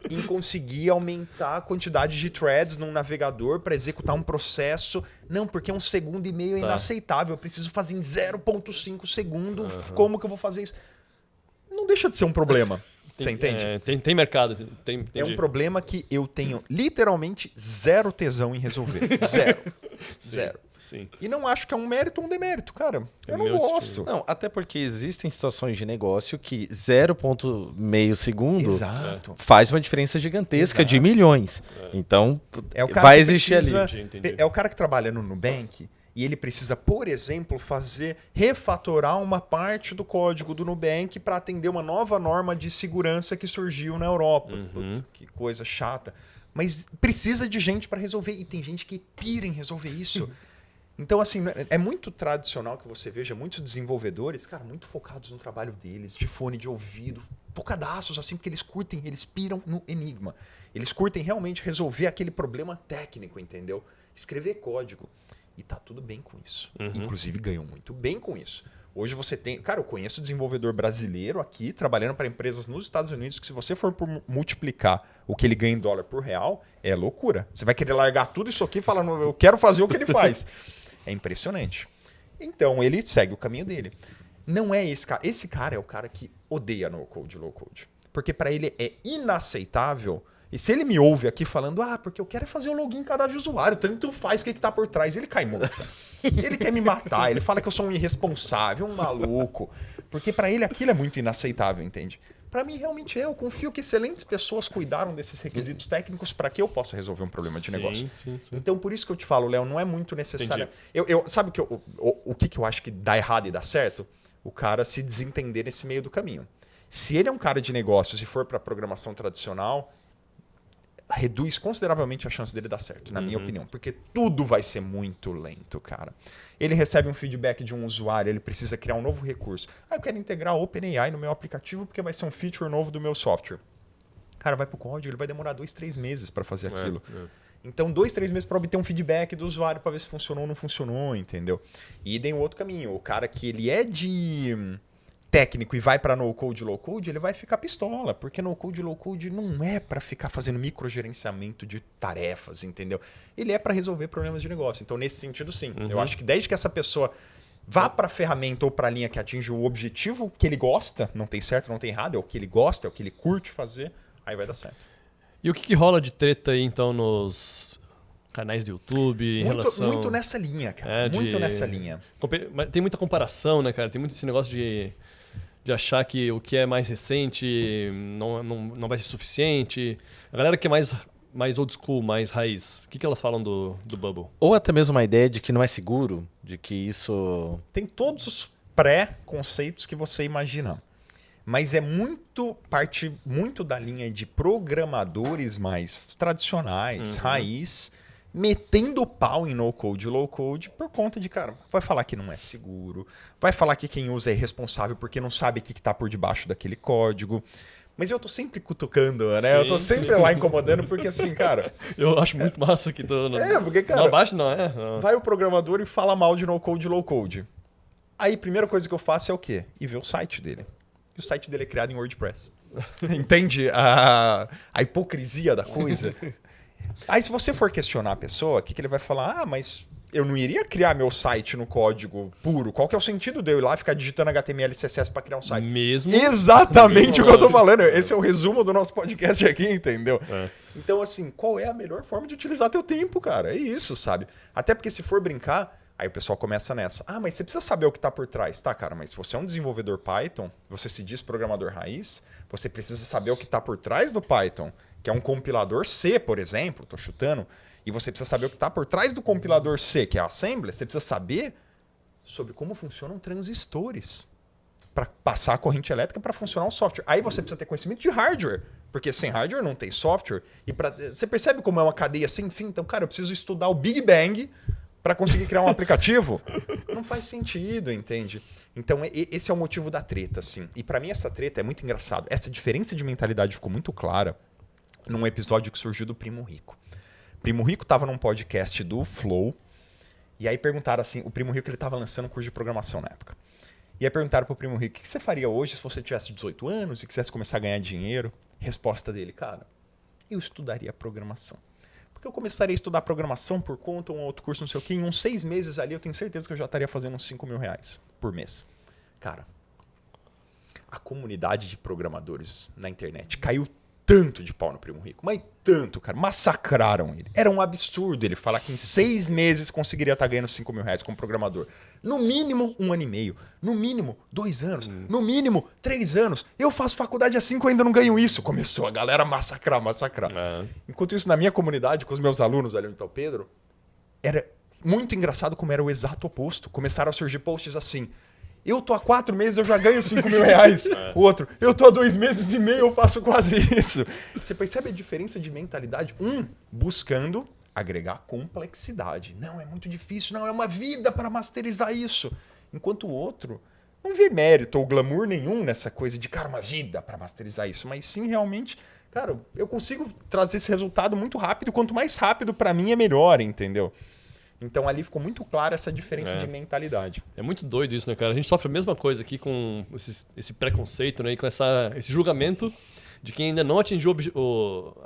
em conseguir aumentar a quantidade de threads num navegador para executar um processo. Não, porque 1,5 segundo é inaceitável. Eu preciso fazer em 0,5 segundos. Como que eu vou fazer isso? Não deixa de ser um problema. Você entende? Tem mercado. É um problema que eu tenho literalmente zero tesão em resolver. Zero. Zero. Sim. E não acho que é um mérito ou um demérito, cara. Eu não meu gosto. estilo. Não, até porque existem situações de negócio que 0,5 segundo Exato. faz uma diferença gigantesca de milhões. Então, É o cara vai que existir precisa, ali. Entendi. É o cara que trabalha no Nubank e ele precisa, por exemplo, refatorar uma parte do código do Nubank para atender uma nova norma de segurança que surgiu na Europa. Puta, que coisa chata. Mas precisa de gente para resolver. E tem gente que pira em resolver isso. Então, assim, é muito tradicional que você veja muitos desenvolvedores, cara, muito focados no trabalho deles, de fone de ouvido, focadaços, assim, porque eles curtem, eles piram no enigma. Eles curtem realmente resolver aquele problema técnico, entendeu? escrever código. E tá tudo bem com isso. Inclusive ganham muito bem com isso. Hoje você tem... Cara, eu conheço desenvolvedor brasileiro aqui, trabalhando para empresas nos Estados Unidos, que se você for multiplicar o que ele ganha em dólar por real, é loucura. Você vai querer largar tudo isso aqui falando, eu quero fazer o que ele faz. É impressionante. Então, ele segue o caminho dele. Não é esse cara. Esse cara é o cara que odeia no-code e low-code. Porque para ele é inaceitável. E se ele me ouve aqui falando, porque eu quero fazer o login em cadastro de usuário, tanto faz o que tá por trás, ele cai morto. Ele quer me matar, ele fala que eu sou um irresponsável, um maluco. Porque para ele aquilo é muito inaceitável, entende? Para mim, realmente eu confio que excelentes pessoas cuidaram desses requisitos técnicos para que eu possa resolver um problema de negócio. Sim. Então, por isso que eu te falo, Léo, não é muito necessário. Sabe o que eu acho que dá errado e dá certo? O cara se desentender nesse meio do caminho. Se ele é um cara de negócios e for para programação tradicional, reduz consideravelmente a chance dele dar certo, na minha opinião. Porque tudo vai ser muito lento, cara. Ele recebe um feedback de um usuário, ele precisa criar um novo recurso. Eu quero integrar a OpenAI no meu aplicativo porque vai ser um feature novo do meu software. Cara, vai pro código, ele vai demorar 2-3 meses para fazer aquilo. Então, 2-3 meses para obter um feedback do usuário para ver se funcionou ou não funcionou, entendeu? E tem um outro caminho. O cara que ele é de técnico e vai para no-code, low-code, ele vai ficar pistola, porque no-code, low-code não é para ficar fazendo microgerenciamento de tarefas, entendeu? Ele é para resolver problemas de negócio. Então, nesse sentido, sim. Eu acho que desde que essa pessoa vá para a ferramenta ou para a linha que atinge o objetivo que ele gosta, não tem certo, não tem errado, é o que ele gosta, é o que ele curte fazer, aí vai dar certo. E o que rola de treta aí, então, nos canais do YouTube em relação... Muito nessa linha, cara. Muito nessa linha. Tem muita comparação, né, cara? Tem muito esse negócio de achar que o que é mais recente não vai ser suficiente. A galera que é mais old school, mais raiz, o que elas falam do Bubble? Ou até mesmo uma ideia de que não é seguro, de que isso... Tem todos os pré-conceitos que você imagina. Mas é parte muito da linha de programadores mais tradicionais, raiz, metendo o pau em no-code e low-code por conta de, cara, vai falar que não é seguro, vai falar que quem usa é irresponsável porque não sabe o que está por debaixo daquele código. Mas eu tô sempre cutucando, né? Sim. Eu tô sempre lá incomodando porque assim, cara... Eu acho muito massa que tô... porque, cara... Não, abaixo não, é? Não. Vai o programador e fala mal de no-code e low-code. Aí, a primeira coisa que eu faço é o quê? Ir ver o site dele. E o site dele é criado em WordPress. Entende a hipocrisia da coisa? Aí, se você for questionar a pessoa, o que ele vai falar? Mas eu não iria criar meu site no código puro. Qual que é o sentido de eu ir lá ficar digitando HTML e CSS para criar um site? Exatamente o que eu tô falando. Esse é o resumo do nosso podcast aqui, entendeu? Então, assim, qual é a melhor forma de utilizar teu tempo, cara? É isso, sabe? Até porque se for brincar... Aí o pessoal começa nessa. Mas você precisa saber o que está por trás. Tá, cara, mas se você é um desenvolvedor Python, você se diz programador raiz, você precisa saber o que está por trás do Python, que é um compilador C, por exemplo, estou chutando, e você precisa saber o que está por trás do compilador C, que é a Assembly, você precisa saber sobre como funcionam transistores para passar a corrente elétrica para funcionar o software. Aí você precisa ter conhecimento de hardware, porque sem hardware não tem software. E você percebe como é uma cadeia sem fim? Então, cara, eu preciso estudar o Big Bang para conseguir criar um aplicativo. Não faz sentido, entende? Então, esse é o motivo da treta, assim. E para mim, essa treta é muito engraçado. Essa diferença de mentalidade ficou muito clara num episódio que surgiu do Primo Rico. Primo Rico estava num podcast do Flow, e aí perguntaram assim, o Primo Rico ele estava lançando um curso de programação na época. E aí perguntaram pro Primo Rico, o que você faria hoje se você tivesse 18 anos e quisesse começar a ganhar dinheiro? Resposta dele, cara, eu estudaria programação. Porque eu começaria a estudar programação por conta, um outro curso, não sei o quê. Em uns 6 meses ali, eu tenho certeza que eu já estaria fazendo uns 5 mil reais por mês. Cara, a comunidade de programadores na internet caiu tanto de pau no Primo Rico. Mas tanto, cara. Massacraram ele. Era um absurdo ele falar que em 6 meses conseguiria estar ganhando 5 mil reais como programador. No mínimo, 1 ano e meio. No mínimo, 2 anos. No mínimo, 3 anos. Eu faço faculdade há 5 e ainda não ganho isso. Começou a galera a massacrar. Enquanto isso, na minha comunidade, com os meus alunos ali no Itaú Pedro, era muito engraçado como era o exato oposto. Começaram a surgir posts assim... Eu tô há 4 meses, eu já ganho 5 mil reais. O outro, eu tô há 2 meses e meio, eu faço quase isso. Você percebe a diferença de mentalidade? Buscando agregar complexidade. Não, é muito difícil. Não, é uma vida para masterizar isso. Enquanto o outro não vê mérito ou glamour nenhum nessa coisa de, cara, uma vida para masterizar isso. Mas sim, realmente, cara, eu consigo trazer esse resultado muito rápido. Quanto mais rápido, para mim, é melhor, entendeu? Então ali ficou muito clara essa diferença de mentalidade. É muito doido isso, né, cara? A gente sofre a mesma coisa aqui com esse preconceito, né? E com esse julgamento de quem ainda não atingiu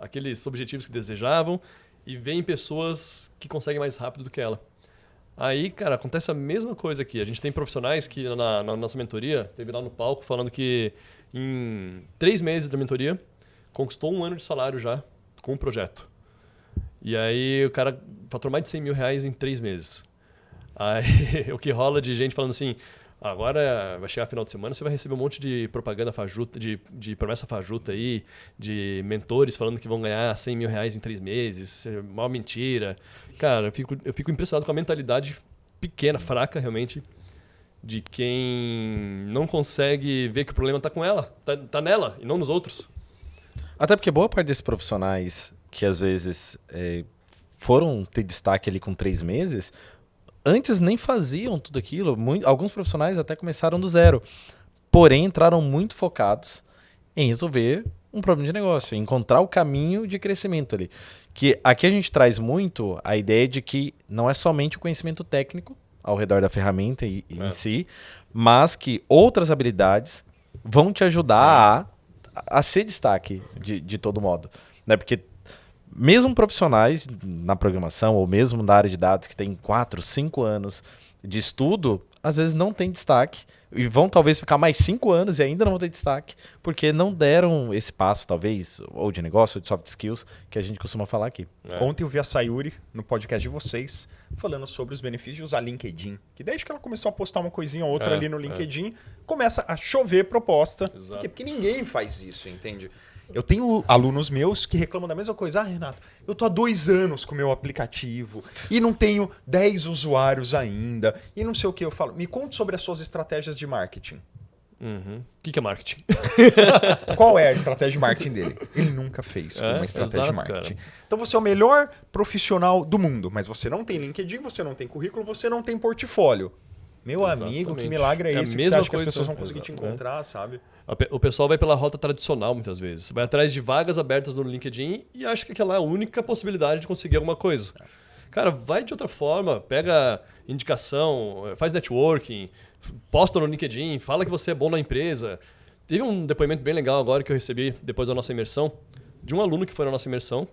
aqueles objetivos que desejavam e vem pessoas que conseguem mais rápido do que ela. Aí, cara, acontece a mesma coisa aqui. A gente tem profissionais que na nossa mentoria, teve lá no palco falando que em 3 meses da mentoria, conquistou 1 ano de salário já com o projeto. E aí o cara faturou mais de 100 mil reais em 3 meses. Aí o que rola de gente falando assim, agora vai chegar final de semana, você vai receber um monte de propaganda fajuta, de promessa fajuta aí, de mentores falando que vão ganhar 100 mil reais em 3 meses, é uma mentira. Cara, eu fico impressionado com a mentalidade pequena, fraca realmente, de quem não consegue ver que o problema tá com ela, tá nela e não nos outros. Até porque boa parte desses profissionais que às vezes foram ter destaque ali com 3 meses, antes nem faziam tudo aquilo. Alguns profissionais até começaram do zero, porém entraram muito focados em resolver um problema de negócio, encontrar o caminho de crescimento ali. Que aqui a gente traz muito a ideia de que não é somente o conhecimento técnico ao redor da ferramenta em si, mas que outras habilidades vão te ajudar a ser destaque de todo modo. Né? Porque mesmo profissionais na programação ou mesmo na área de dados que tem 4, 5 anos de estudo, às vezes não tem destaque e vão talvez ficar mais 5 anos e ainda não vão ter destaque porque não deram esse passo, talvez, ou de negócio, ou de soft skills, que a gente costuma falar aqui. Ontem eu vi a Sayuri no podcast de vocês falando sobre os benefícios de usar LinkedIn. Que desde que ela começou a postar uma coisinha ou outra ali no LinkedIn, começa a chover proposta. Porque ninguém faz isso, entende? Eu tenho alunos meus que reclamam da mesma coisa. Ah, Renato, eu tô há 2 anos com o meu aplicativo e não tenho 10 usuários ainda e não sei o que. Eu falo, me conte sobre as suas estratégias de marketing. O que é marketing? Qual é a estratégia de marketing dele? Ele nunca fez uma estratégia de marketing. Cara. Então você é o melhor profissional do mundo, mas você não tem LinkedIn, você não tem currículo, você não tem portfólio. Meu amigo, que milagre é esse? Que você acha que as pessoas vão conseguir te encontrar, sabe? O pessoal vai pela rota tradicional muitas vezes. Vai atrás de vagas abertas no LinkedIn e acha que aquela é a única possibilidade de conseguir alguma coisa. Cara, vai de outra forma, pega indicação, faz networking, posta no LinkedIn, fala que você é bom na empresa. Teve um depoimento bem legal agora que eu recebi depois da nossa imersão, de um aluno que foi na nossa imersão.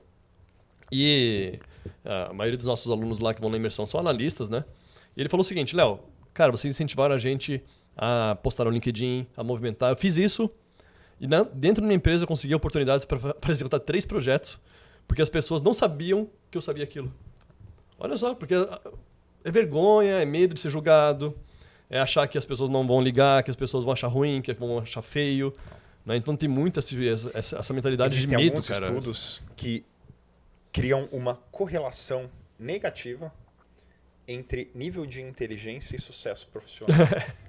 E a maioria dos nossos alunos lá que vão na imersão são analistas, né? E ele falou o seguinte, Léo, cara, vocês incentivaram a gente a postar no LinkedIn, a movimentar. Eu fiz isso e dentro da minha empresa eu consegui oportunidades para executar 3 projetos, porque as pessoas não sabiam que eu sabia aquilo. Olha só, porque é vergonha, é medo de ser julgado, é achar que as pessoas não vão ligar, que as pessoas vão achar ruim, que vão achar feio. Né? Então tem muito essa mentalidade de medo, alguns cara. Estudos que criam uma correlação negativa entre nível de inteligência e sucesso profissional.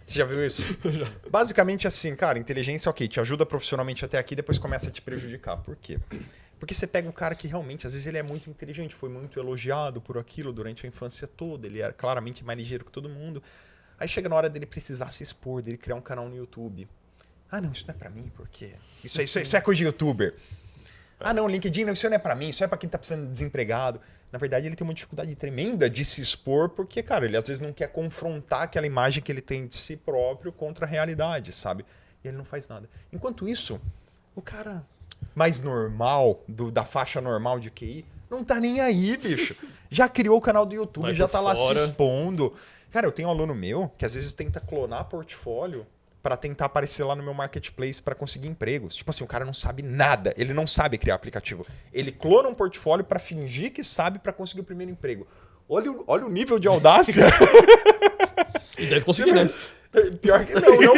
Você já viu isso? Já. Basicamente assim, cara, inteligência, ok, te ajuda profissionalmente até aqui, depois começa a te prejudicar. Por quê? Porque você pega um cara que realmente, às vezes ele é muito inteligente, foi muito elogiado por aquilo durante a infância toda, ele era claramente mais ligeiro que todo mundo. Aí chega na hora dele precisar se expor, dele criar um canal no YouTube. Ah, não, isso não é pra mim, porque isso é coisa de youtuber. Ah, não, LinkedIn, não, isso não é pra mim, isso é pra quem tá precisando de desempregado. Na verdade, ele tem uma dificuldade tremenda de se expor, porque, cara, ele às vezes não quer confrontar aquela imagem que ele tem de si próprio contra a realidade, sabe? E ele não faz nada. Enquanto isso, o cara mais normal, da faixa normal de QI, não tá nem aí, bicho. Já criou o canal do YouTube, já tá lá se expondo. Cara, eu tenho um aluno meu que às vezes tenta clonar portfólio para tentar aparecer lá no meu marketplace para conseguir empregos. Tipo assim, o cara não sabe nada, ele não sabe criar aplicativo. Ele clona um portfólio para fingir que sabe para conseguir o primeiro emprego. Olha o nível de audácia. E deve conseguir, né? Pior que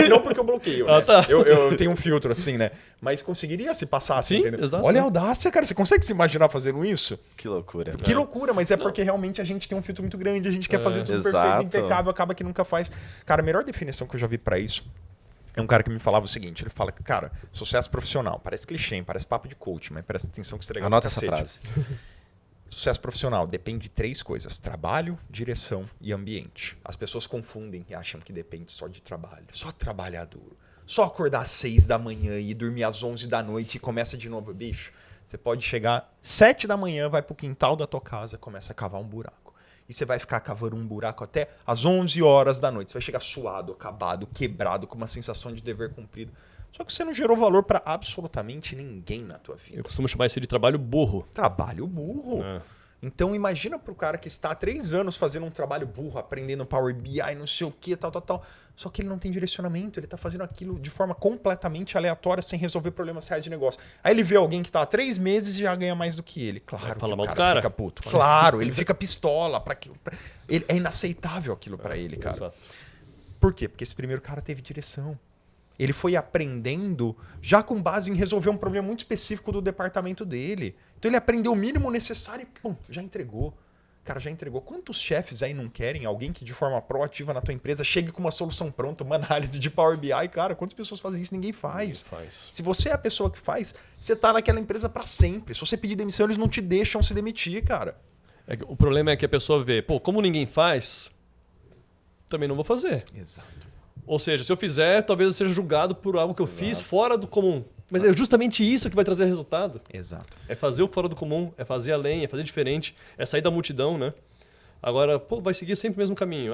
não porque eu bloqueio. Né? Tá. Eu tenho um filtro assim, né? Mas conseguiria se passar assim, sim, entendeu? Exato. Olha a audácia, cara. Você consegue se imaginar fazendo isso? Que loucura. Que loucura, mas é porque realmente a gente tem um filtro muito grande, a gente quer fazer tudo perfeito, impecável, acaba que nunca faz. Cara, a melhor definição que eu já vi para isso é um cara que me falava o seguinte, ele fala, cara, sucesso profissional, parece clichê, parece papo de coach, mas presta atenção que você é legal. Anota essa frase. Sucesso profissional depende de 3 coisas, trabalho, direção e ambiente. As pessoas confundem e acham que depende só de trabalho, só trabalhar duro. Só acordar às 6 da manhã e dormir às 11 da noite e começa de novo, bicho. Você pode chegar 7 da manhã, vai pro quintal da tua casa, começa a cavar um buraco. E você vai ficar cavando um buraco até às 11 horas da noite. Você vai chegar suado, acabado, quebrado, com uma sensação de dever cumprido. Só que você não gerou valor para absolutamente ninguém na tua vida. Eu costumo chamar isso de trabalho burro. Trabalho burro. Então imagina pro cara que está há 3 anos fazendo um trabalho burro, aprendendo Power BI, não sei o que, tal. Só que ele não tem direcionamento, ele está fazendo aquilo de forma completamente aleatória, sem resolver problemas reais de negócio. Aí ele vê alguém que está há 3 meses e já ganha mais do que ele. Claro que o cara fica puto. Claro, ele fica pistola. É inaceitável aquilo para ele, cara. Exato. Por quê? Porque esse primeiro cara teve direção. Ele foi aprendendo já com base em resolver um problema muito específico do departamento dele. Então ele aprendeu o mínimo necessário e pum, já entregou. Cara, já entregou. Quantos chefes aí não querem alguém que de forma proativa na tua empresa chegue com uma solução pronta, uma análise de Power BI? Cara, quantas pessoas fazem isso? Ninguém faz. Se você é a pessoa que faz, você tá naquela empresa para sempre. Se você pedir demissão, eles não te deixam se demitir, cara. O problema é que a pessoa vê, como ninguém faz, também não vou fazer. Exato. Ou seja, se eu fizer, talvez eu seja julgado por algo que eu fiz fora do comum. Mas é justamente isso que vai trazer resultado. Exato. É fazer o fora do comum, é fazer além, é fazer diferente, é sair da multidão, né? Agora, vai seguir sempre o mesmo caminho.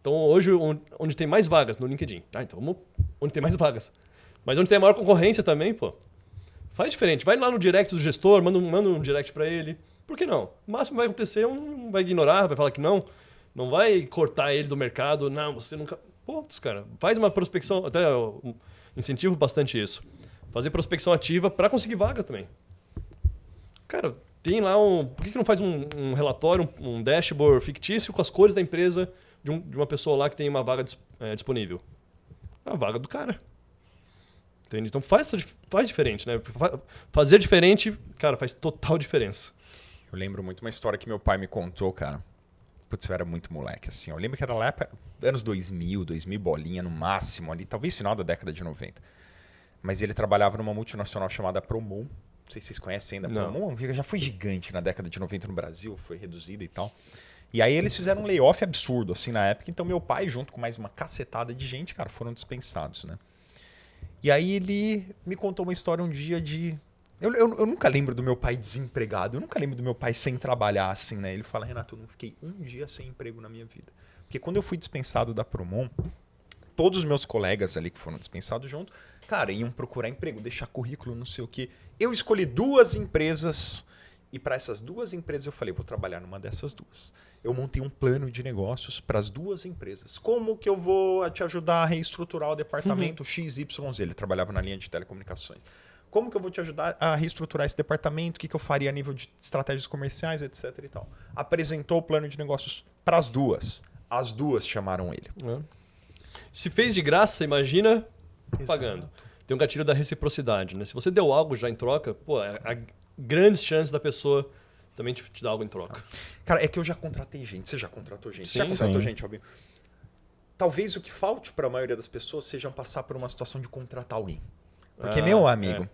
Então hoje onde tem mais vagas no LinkedIn. Então vamos onde tem mais vagas. Mas onde tem a maior concorrência também, faz diferente. Vai lá no direct do gestor, manda um direct para ele. Por que não? O máximo que vai acontecer, vai ignorar, vai falar que não. Não vai cortar ele do mercado. Não, você nunca... cara, faz uma prospecção, até eu incentivo bastante isso. Fazer prospecção ativa para conseguir vaga também. Cara, tem lá por que não faz um relatório, um dashboard fictício com as cores da empresa de uma pessoa lá que tem uma vaga disponível? A vaga do cara. Entende? Então faz diferente, né? Fazer diferente, cara, faz total diferença. Eu lembro muito uma história que meu pai me contou, cara. Putz, eu era muito moleque, assim. Eu lembro que era lá anos 2000 bolinha no máximo ali, talvez final da década de 90. Mas ele trabalhava numa multinacional chamada Promon. Não sei se vocês conhecem ainda a Promon. Já foi gigante na década de 90 no Brasil, foi reduzida e tal. E aí eles fizeram um layoff absurdo, assim, na época. Então meu pai, junto com mais uma cacetada de gente, cara, foram dispensados, né? E aí ele me contou uma história um dia de... Eu nunca lembro do meu pai desempregado, eu nunca lembro do meu pai sem trabalhar, assim, né? Ele fala, Renato, eu não fiquei um dia sem emprego na minha vida. Porque quando eu fui dispensado da Promon, todos os meus colegas ali que foram dispensados junto, cara, iam procurar emprego, deixar currículo, não sei o quê. Eu escolhi 2 empresas e para essas 2 empresas eu falei, vou trabalhar numa dessas 2. Eu montei um plano de negócios para as 2 empresas. Como que eu vou te ajudar a reestruturar o departamento XYZ? Ele trabalhava na linha de telecomunicações. Como que eu vou te ajudar a reestruturar esse departamento? O que eu faria a nível de estratégias comerciais, etc. e tal. Apresentou o plano de negócios para as 2. As 2 chamaram ele. Se fez de graça, imagina pagando. Exato. Tem um gatilho da reciprocidade, né? Se você deu algo já em troca, há grandes chances da pessoa também te dar algo em troca. Cara, é que eu já contratei gente. Você já contratou gente? Sim, já contratou sim. gente, Robinho? Talvez o que falte para a maioria das pessoas seja passar por uma situação de contratar alguém. Porque, meu amigo,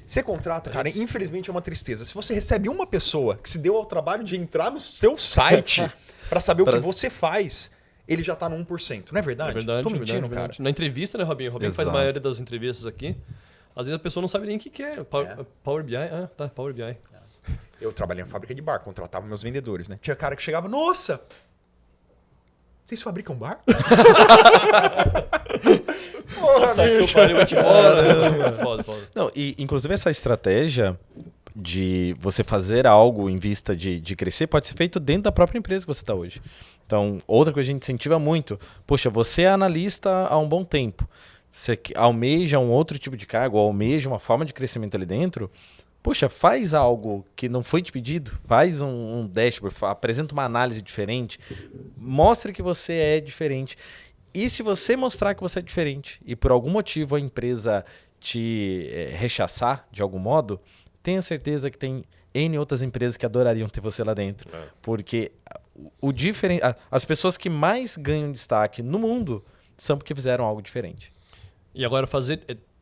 você contrata, cara, infelizmente é uma tristeza. Se você recebe uma pessoa que se deu ao trabalho de entrar no seu site para saber o que você faz, ele já tá no 1%. Não é verdade? É verdade. Tô mentindo, verdade, cara. verdade. Na entrevista, né, Robinho? O Robinho faz a Exato. maioria das entrevistas aqui. Às vezes a pessoa não sabe nem o que é. Power BI? Power BI. Eu trabalhei em fábrica de bar, contratava meus vendedores, né? Tinha cara que chegava, nossa, vocês fabricam bar? Porra, bicho. Foda. Não, e inclusive essa estratégia de você fazer algo em vista de crescer pode ser feito dentro da própria empresa que você está hoje. Então, outra coisa que a gente incentiva muito, poxa, você é analista há um bom tempo, você almeja um outro tipo de cargo, almeja uma forma de crescimento ali dentro, poxa, faz algo que não foi te pedido, faz um dashboard, apresenta uma análise diferente, mostra que você é diferente. E se você mostrar que você é diferente e por algum motivo a empresa te rechaçar de algum modo, tenha certeza que tem N outras empresas que adorariam ter você lá dentro. Porque as pessoas que mais ganham destaque no mundo são porque fizeram algo diferente. E agora fazer...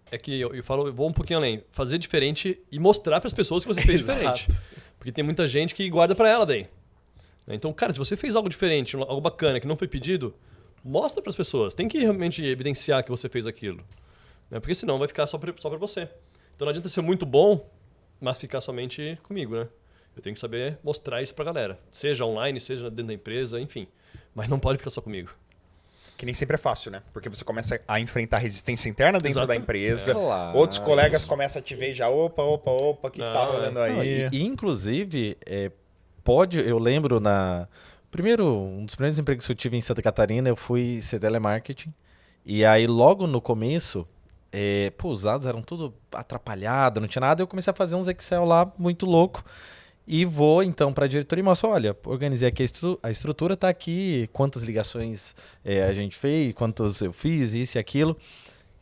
É que eu vou um pouquinho além. Fazer diferente e mostrar para as pessoas que você fez diferente. Porque tem muita gente que guarda para ela daí. Então, cara, se você fez algo diferente, algo bacana, que não foi pedido, mostra para as pessoas. Tem que realmente evidenciar que você fez aquilo. Né? Porque senão vai ficar só pra você. Então não adianta ser muito bom, mas ficar somente comigo, né? Eu tenho que saber mostrar isso pra galera. Seja online, seja dentro da empresa, enfim. Mas não pode ficar só comigo. Que nem sempre é fácil, né? Porque você começa a enfrentar resistência interna dentro da empresa. Claro. Outros colegas começam a te ver já, opa, o que tá rolando aí? E, inclusive, eu lembro um dos primeiros empregos que eu tive em Santa Catarina, eu fui ser telemarketing. E aí, logo no começo, os dados eram tudo atrapalhado, não tinha nada. Eu comecei a fazer uns Excel lá, muito louco. E vou, então, para a diretoria e mostro, olha, organizei aqui a estrutura, tá aqui, quantas ligações a gente fez, quantos eu fiz, isso e aquilo.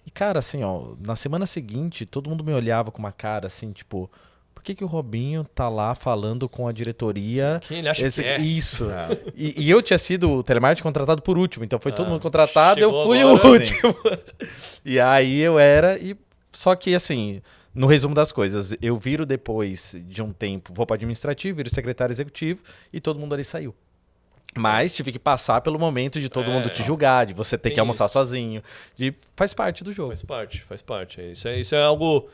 E, cara, assim, ó, na semana seguinte, todo mundo me olhava com uma cara, assim, tipo, por que o Robinho tá lá falando com a diretoria? Quem ele acha que é? Isso. E eu tinha sido o telemarketing contratado por último, então foi todo mundo contratado, eu fui agora, o último. E aí eu era, só que, assim... No resumo das coisas, eu viro depois de um tempo, vou para administrativo, viro secretário executivo e todo mundo ali saiu. Mas tive que passar pelo momento de todo mundo te julgar, de você ter que almoçar sozinho. Faz parte do jogo. Faz parte. Isso é algo...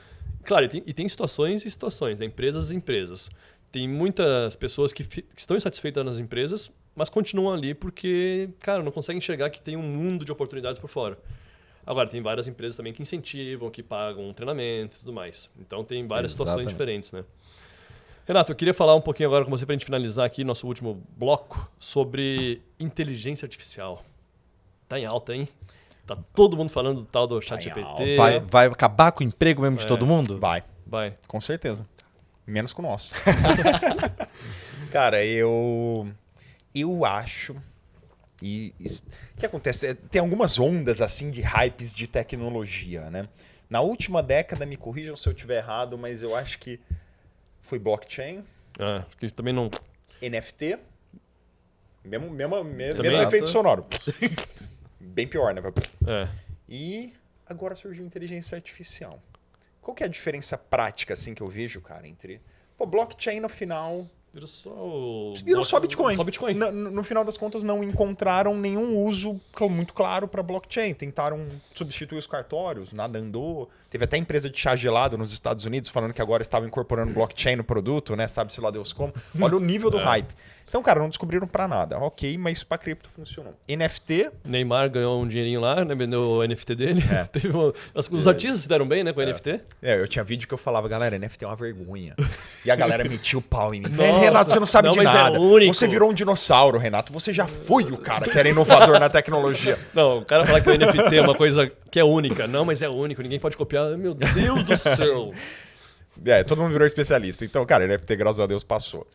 Claro, e tem situações e situações, né? Empresas e empresas. Tem muitas pessoas que estão insatisfeitas nas empresas, mas continuam ali porque, cara, não conseguem enxergar que tem um mundo de oportunidades por fora. Agora, tem várias empresas também que incentivam, que pagam treinamento e tudo mais. Então, tem várias situações diferentes, né? Renato, eu queria falar um pouquinho agora com você para a gente finalizar aqui nosso último bloco sobre inteligência artificial. Tá em alta, hein? Tá todo mundo falando do tal do ChatGPT. Vai acabar com o emprego mesmo de todo mundo? Vai. Com certeza. Menos com o nosso. Cara, eu acho... o que acontece? Tem algumas ondas assim de hypes de tecnologia, né? Na última década, me corrijam se eu estiver errado, mas eu acho que foi blockchain. Que também não... NFT. Mesmo efeito sonoro. Bem pior, né? E agora surgiu inteligência artificial. Qual que é a diferença prática assim que eu vejo, cara, entre... blockchain no final... Virou só Bitcoin. Só Bitcoin. No final das contas, não encontraram nenhum uso muito claro para blockchain. Tentaram substituir os cartórios, nada andou. Teve até empresa de chá gelado nos Estados Unidos falando que agora estavam incorporando blockchain no produto, né? Sabe-se lá Deus como. Olha o nível do hype. Então, cara, não descobriram para nada. Ok, mas para cripto funcionou. NFT... Neymar ganhou um dinheirinho lá, né? Vendeu o NFT dele. Os artistas se deram bem, né, com o NFT. Eu tinha vídeo que eu falava, galera, NFT é uma vergonha. E a galera metia o pau em mim. Renato, você não sabe de nada. Você virou um dinossauro, Renato. Você já foi o cara que era inovador na tecnologia. Não, o cara fala que o NFT é uma coisa que é única. Não, mas é único, ninguém pode copiar. Meu Deus do céu. Todo mundo virou especialista. Então, cara, NFT, graças a Deus, passou.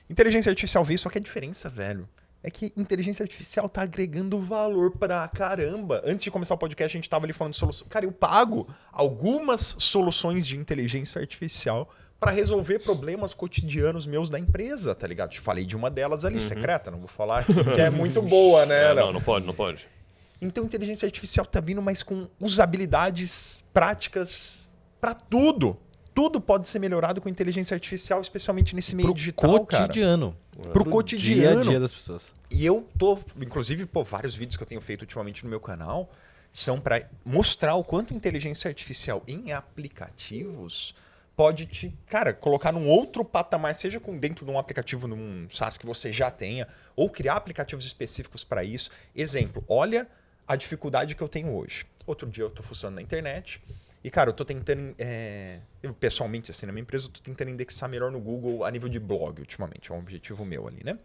Inteligência artificial veio, só que a diferença, velho, é que inteligência artificial tá agregando valor pra caramba. Antes de começar o podcast, a gente tava ali falando de solução. Cara, eu pago algumas soluções de inteligência artificial para resolver problemas cotidianos meus da empresa, tá ligado? Te falei de uma delas ali, secreta, não vou falar aqui, que é muito boa, né? Não pode. Então, inteligência artificial tá vindo, mas com usabilidades práticas para tudo. Tudo pode ser melhorado com inteligência artificial, especialmente nesse meio digital, cotidiano. Pro cotidiano. Dia a dia das pessoas. E eu tô, inclusive, vários vídeos que eu tenho feito ultimamente no meu canal são para mostrar o quanto inteligência artificial em aplicativos pode te, cara, colocar num outro patamar, seja dentro de um aplicativo, num SaaS que você já tenha, ou criar aplicativos específicos para isso. Exemplo, olha a dificuldade que eu tenho hoje. Outro dia eu tô fuçando na internet e, cara, eu tô tentando, eu pessoalmente, assim, na minha empresa, eu tô tentando indexar melhor no Google a nível de blog, ultimamente, é um objetivo meu ali, né?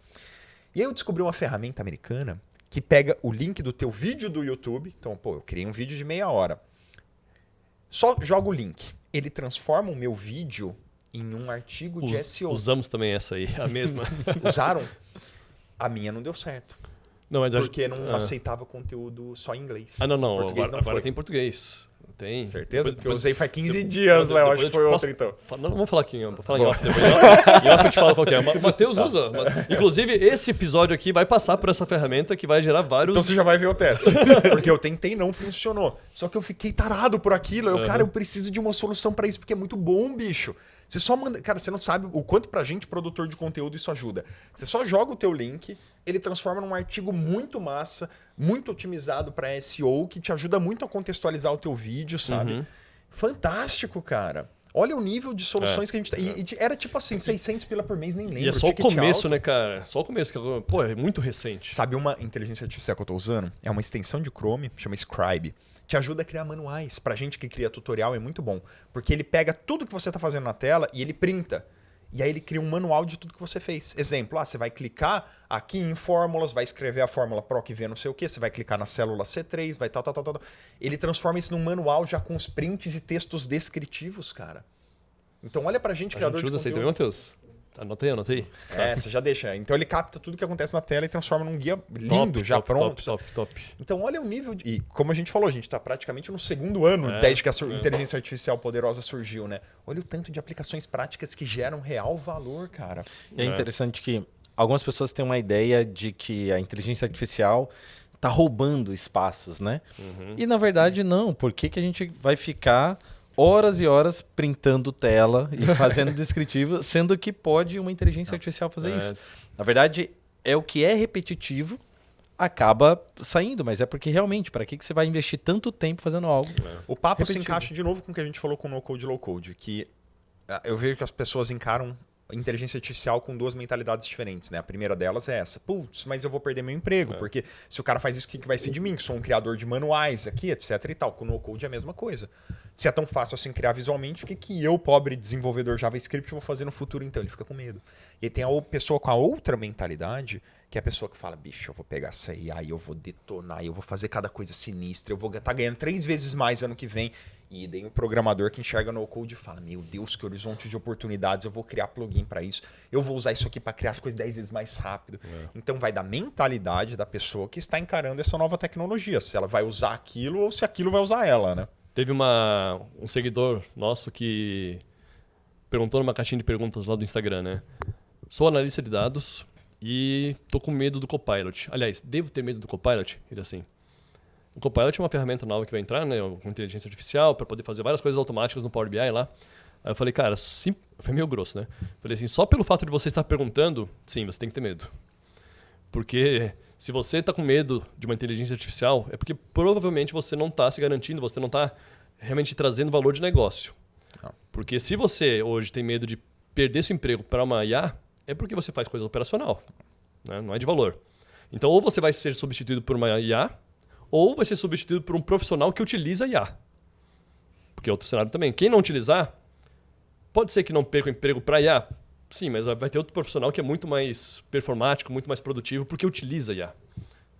E aí eu descobri uma ferramenta americana que pega o link do teu vídeo do YouTube, então, eu criei um vídeo de meia hora, só joga o link, ele transforma o meu vídeo em um artigo de SEO. Usamos também essa aí, a mesma. Usaram? A minha não deu certo. Não, mas porque não aceitava conteúdo só em inglês. Não. Agora tem português. Tem. Certeza? Porque eu usei faz 15 dias, Léo. Acho que foi outro, então. Não, vamos falar aqui. Vou falar em off depois. Em off eu te falo qual que é. O Matheus usa. Inclusive, esse episódio aqui vai passar por essa ferramenta que vai gerar vários... Então você já vai ver o teste. Porque eu tentei, não funcionou. Só que eu fiquei tarado por aquilo. Cara, eu preciso de uma solução pra isso, porque é muito bom, bicho. Você só manda... Cara, você não sabe o quanto pra gente, produtor de conteúdo, isso ajuda. Você só joga o teu link, ele transforma num artigo muito massa, muito otimizado pra SEO, que te ajuda muito a contextualizar o teu vídeo, sabe? Fantástico, cara. Olha o nível de soluções que a gente tá... E era tipo assim, 600 pila por mês, nem lembro. E é só o começo, alto. né, cara? Só o começo. Pô, é muito recente. Sabe uma inteligência artificial que eu tô usando? É uma extensão de Chrome, chama Scribe. Te ajuda a criar manuais. Pra gente que cria tutorial é muito bom. Porque ele pega tudo que você tá fazendo na tela e ele printa. E aí ele cria um manual de tudo que você fez. Exemplo, você vai clicar aqui em fórmulas, vai escrever a fórmula PROC V não sei o que, você vai clicar na célula C3, vai tal. Ele transforma isso num manual já com os prints e textos descritivos, cara. Então olha pra gente, criador de conteúdo. Você também, conteúdo. Matheus? Anotei. Você já deixa. Então ele capta tudo que acontece na tela e transforma num guia lindo, já pronto. Top. Então olha o nível de... E como a gente falou, a gente está praticamente no segundo ano desde que a inteligência artificial poderosa surgiu, né? Olha o tanto de aplicações práticas que geram real valor, cara. E é interessante que algumas pessoas têm uma ideia de que a inteligência artificial tá roubando espaços, né? E na verdade não. Por que a gente vai ficar horas e horas printando tela e fazendo descritivo, sendo que pode uma inteligência artificial fazer isso? Na verdade, é o que é repetitivo acaba saindo, mas é porque realmente, para que você vai investir tanto tempo fazendo algo? O papo se repetitivo. encaixa de novo com o que a gente falou com o no-code e low-code, que eu vejo que as pessoas encaram a inteligência artificial com duas mentalidades diferentes, né? A primeira delas é essa. Putz, mas eu vou perder meu emprego, porque se o cara faz isso, o que vai ser de mim? Que sou um criador de manuais aqui, etc e tal. Com o no-code é a mesma coisa. Se é tão fácil assim criar visualmente, o que eu, pobre desenvolvedor JavaScript, vou fazer no futuro então? Ele fica com medo. E aí tem a pessoa com a outra mentalidade, que é a pessoa que fala, bicho, eu vou pegar essa IA e eu vou detonar, eu vou fazer cada coisa sinistra, eu vou estar ganhando 3 vezes mais ano que vem. E daí um programador que enxerga no code fala, meu Deus, que horizonte de oportunidades, eu vou criar plugin para isso, eu vou usar isso aqui para criar as coisas 10 vezes mais rápido. Então vai da mentalidade da pessoa que está encarando essa nova tecnologia, se ela vai usar aquilo ou se aquilo vai usar ela, né? Teve um seguidor nosso que perguntou numa caixinha de perguntas lá do Instagram, né? Sou analista de dados e tô com medo do Copilot. Aliás, devo ter medo do Copilot? Ele assim. O Copilot é uma ferramenta nova que vai entrar, né? Com inteligência artificial, para poder fazer várias coisas automáticas no Power BI lá. Aí eu falei, cara, sim, foi meio grosso, né? Falei assim, só pelo fato de você estar perguntando, sim, você tem que ter medo. Porque se você está com medo de uma inteligência artificial, é porque provavelmente você não está se garantindo, você não está realmente trazendo valor de negócio. Não. Porque se você hoje tem medo de perder seu emprego para uma IA, é porque você faz coisa operacional, né? Não é de valor. Então, ou você vai ser substituído por uma IA, ou vai ser substituído por um profissional que utiliza IA. Porque é outro cenário também. Quem não utilizar, pode ser que não perca o emprego para IA. Sim, mas vai ter outro profissional que é muito mais performático, muito mais produtivo, porque utiliza IA.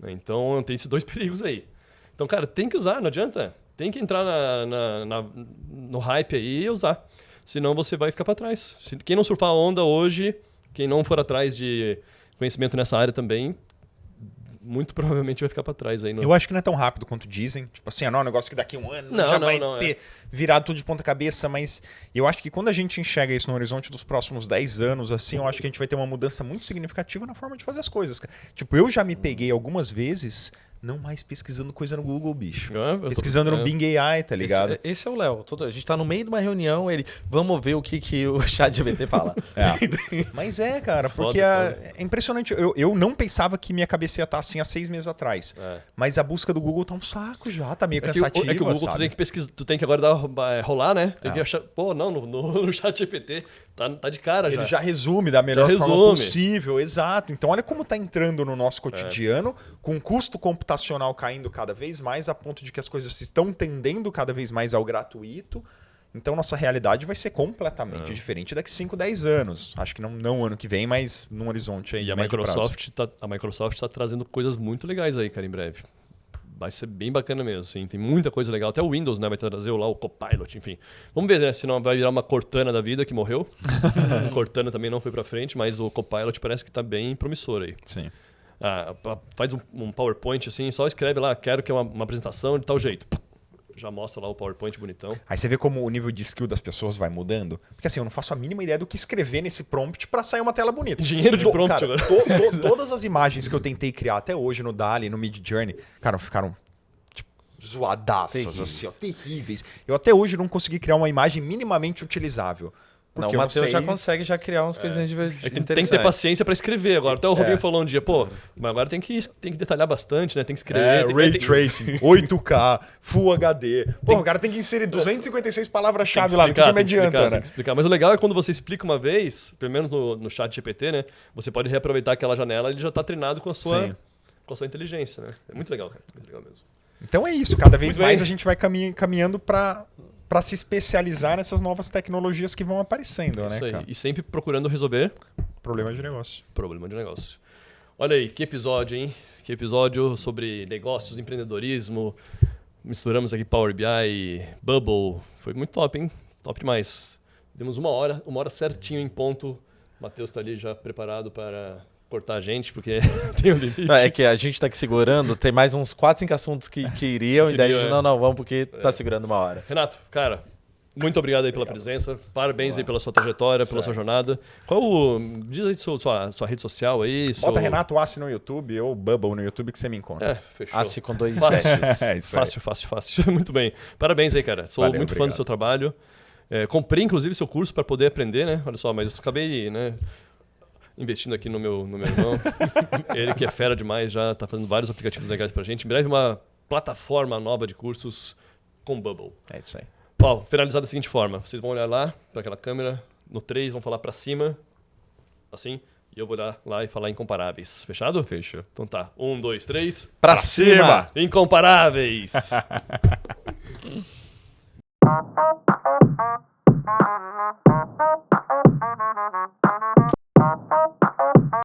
Então, tem esses dois perigos aí. Então, cara, tem que usar, não adianta. Tem que entrar no hype aí e usar. Senão você vai ficar para trás. Quem não surfar a onda hoje, quem não for atrás de conhecimento nessa área também, muito provavelmente vai ficar para trás aí. Eu acho que não é tão rápido quanto dizem. Tipo assim, não é um negócio que daqui a um ano já vai ter virado tudo de ponta cabeça, mas eu acho que quando a gente enxerga isso no horizonte dos próximos 10 anos, assim, eu acho que a gente vai ter uma mudança muito significativa na forma de fazer as coisas. Tipo, eu já me peguei algumas vezes não mais pesquisando coisa no Google, bicho. Pesquisando no Bing AI, tá ligado? Esse é o Léo. A gente tá no meio de uma reunião, vamos ver o que o ChatGPT fala. Mas cara, porque é impressionante. Eu não pensava que minha cabeça ia estar assim há 6 meses atrás. Mas a busca do Google tá um saco já, tá meio cansativa. É que o Google tu tem que pesquisar, tu tem que agora rolar, né? Tem que achar, pô, não, no ChatGPT tá de cara já. Ele já resume da melhor forma possível, exato. Então olha como tá entrando no nosso cotidiano, com custo computacional caindo cada vez mais, a ponto de que as coisas estão tendendo cada vez mais ao gratuito. Então nossa realidade vai ser completamente diferente daqui 5, 10 anos. Acho que não ano que vem, mas num horizonte aí. E a Microsoft tá trazendo coisas muito legais aí, cara, em breve. Vai ser bem bacana mesmo, assim. Tem muita coisa legal. Até o Windows, né, vai trazer lá o Copilot, enfim. Vamos ver, né, se não vai virar uma Cortana da vida que morreu. A Cortana também não foi pra frente, mas o Copilot parece que tá bem promissor aí. Sim. Faz um PowerPoint assim, só escreve lá, quero que é uma apresentação de tal jeito. Já mostra lá o PowerPoint bonitão. Aí você vê como o nível de skill das pessoas vai mudando. Porque assim, eu não faço a mínima ideia do que escrever nesse prompt pra sair uma tela bonita. Engenheiro de prompt cara, agora. Todas as imagens que eu tentei criar até hoje no DALL-E, no Midjourney, cara, ficaram tipo, zoadaças, assim, ó, terríveis. Eu até hoje não consegui criar uma imagem minimamente utilizável. Porque o eu Matheus sei... já consegue já criar umas coisinhas Tem que ter paciência pra escrever agora. Até o Robinho falou um dia, pô, mas agora tem que detalhar bastante, né? Tem que escrever. Ray Tracing, 8K, Full HD. Pô, o cara tem que inserir 256 palavras-chave lá, o que me adianta, né? Tem que explicar. Mas o legal é quando você explica uma vez, pelo menos no chat GPT, né? Você pode reaproveitar aquela janela e ele já tá treinado com a sua inteligência, né? É muito legal, cara. Muito legal mesmo. Então é isso, cada vez Muito mais bem. a gente vai caminhando para se especializar nessas novas tecnologias que vão aparecendo, né, Isso aí. cara? E sempre procurando resolver Problema de negócio. problema de negócio. Olha aí, que episódio, hein? Que episódio sobre negócios, empreendedorismo. Misturamos aqui Power BI, Bubble. Foi muito top, hein? Top demais. Demos uma hora certinho em ponto. O Matheus tá ali já preparado para cortar a gente, porque tem um limite. Não, é que a gente tá aqui segurando, tem mais uns 4, 5 assuntos que iriam, e daí a gente, Queria, não, vamos porque tá segurando uma hora. Renato, cara, muito obrigado aí pela presença. Parabéns aí pela sua trajetória, pela sua jornada. Diz aí sua rede social aí. Bota Renato Assi no YouTube ou Bubble no YouTube que você me encontra. Fechou. Assi com 2 Fácil. S's. É isso aí. Fácil. Muito bem. Parabéns aí, cara. Sou Valeu, muito fã do obrigado. seu trabalho. Comprei, inclusive, seu curso para poder aprender, né? Olha só, mas eu acabei, né, investindo aqui no meu irmão. Ele que é fera demais, já tá fazendo vários aplicativos legais pra gente. Em breve, uma plataforma nova de cursos com Bubble. É isso aí. Ó, finalizar da seguinte forma. Vocês vão olhar lá para aquela câmera. No 3, vão falar para cima. Assim. E eu vou olhar lá e falar incomparáveis. Fechado? Fechou. Então tá. 1, 2, 3. Pra cima! Incomparáveis!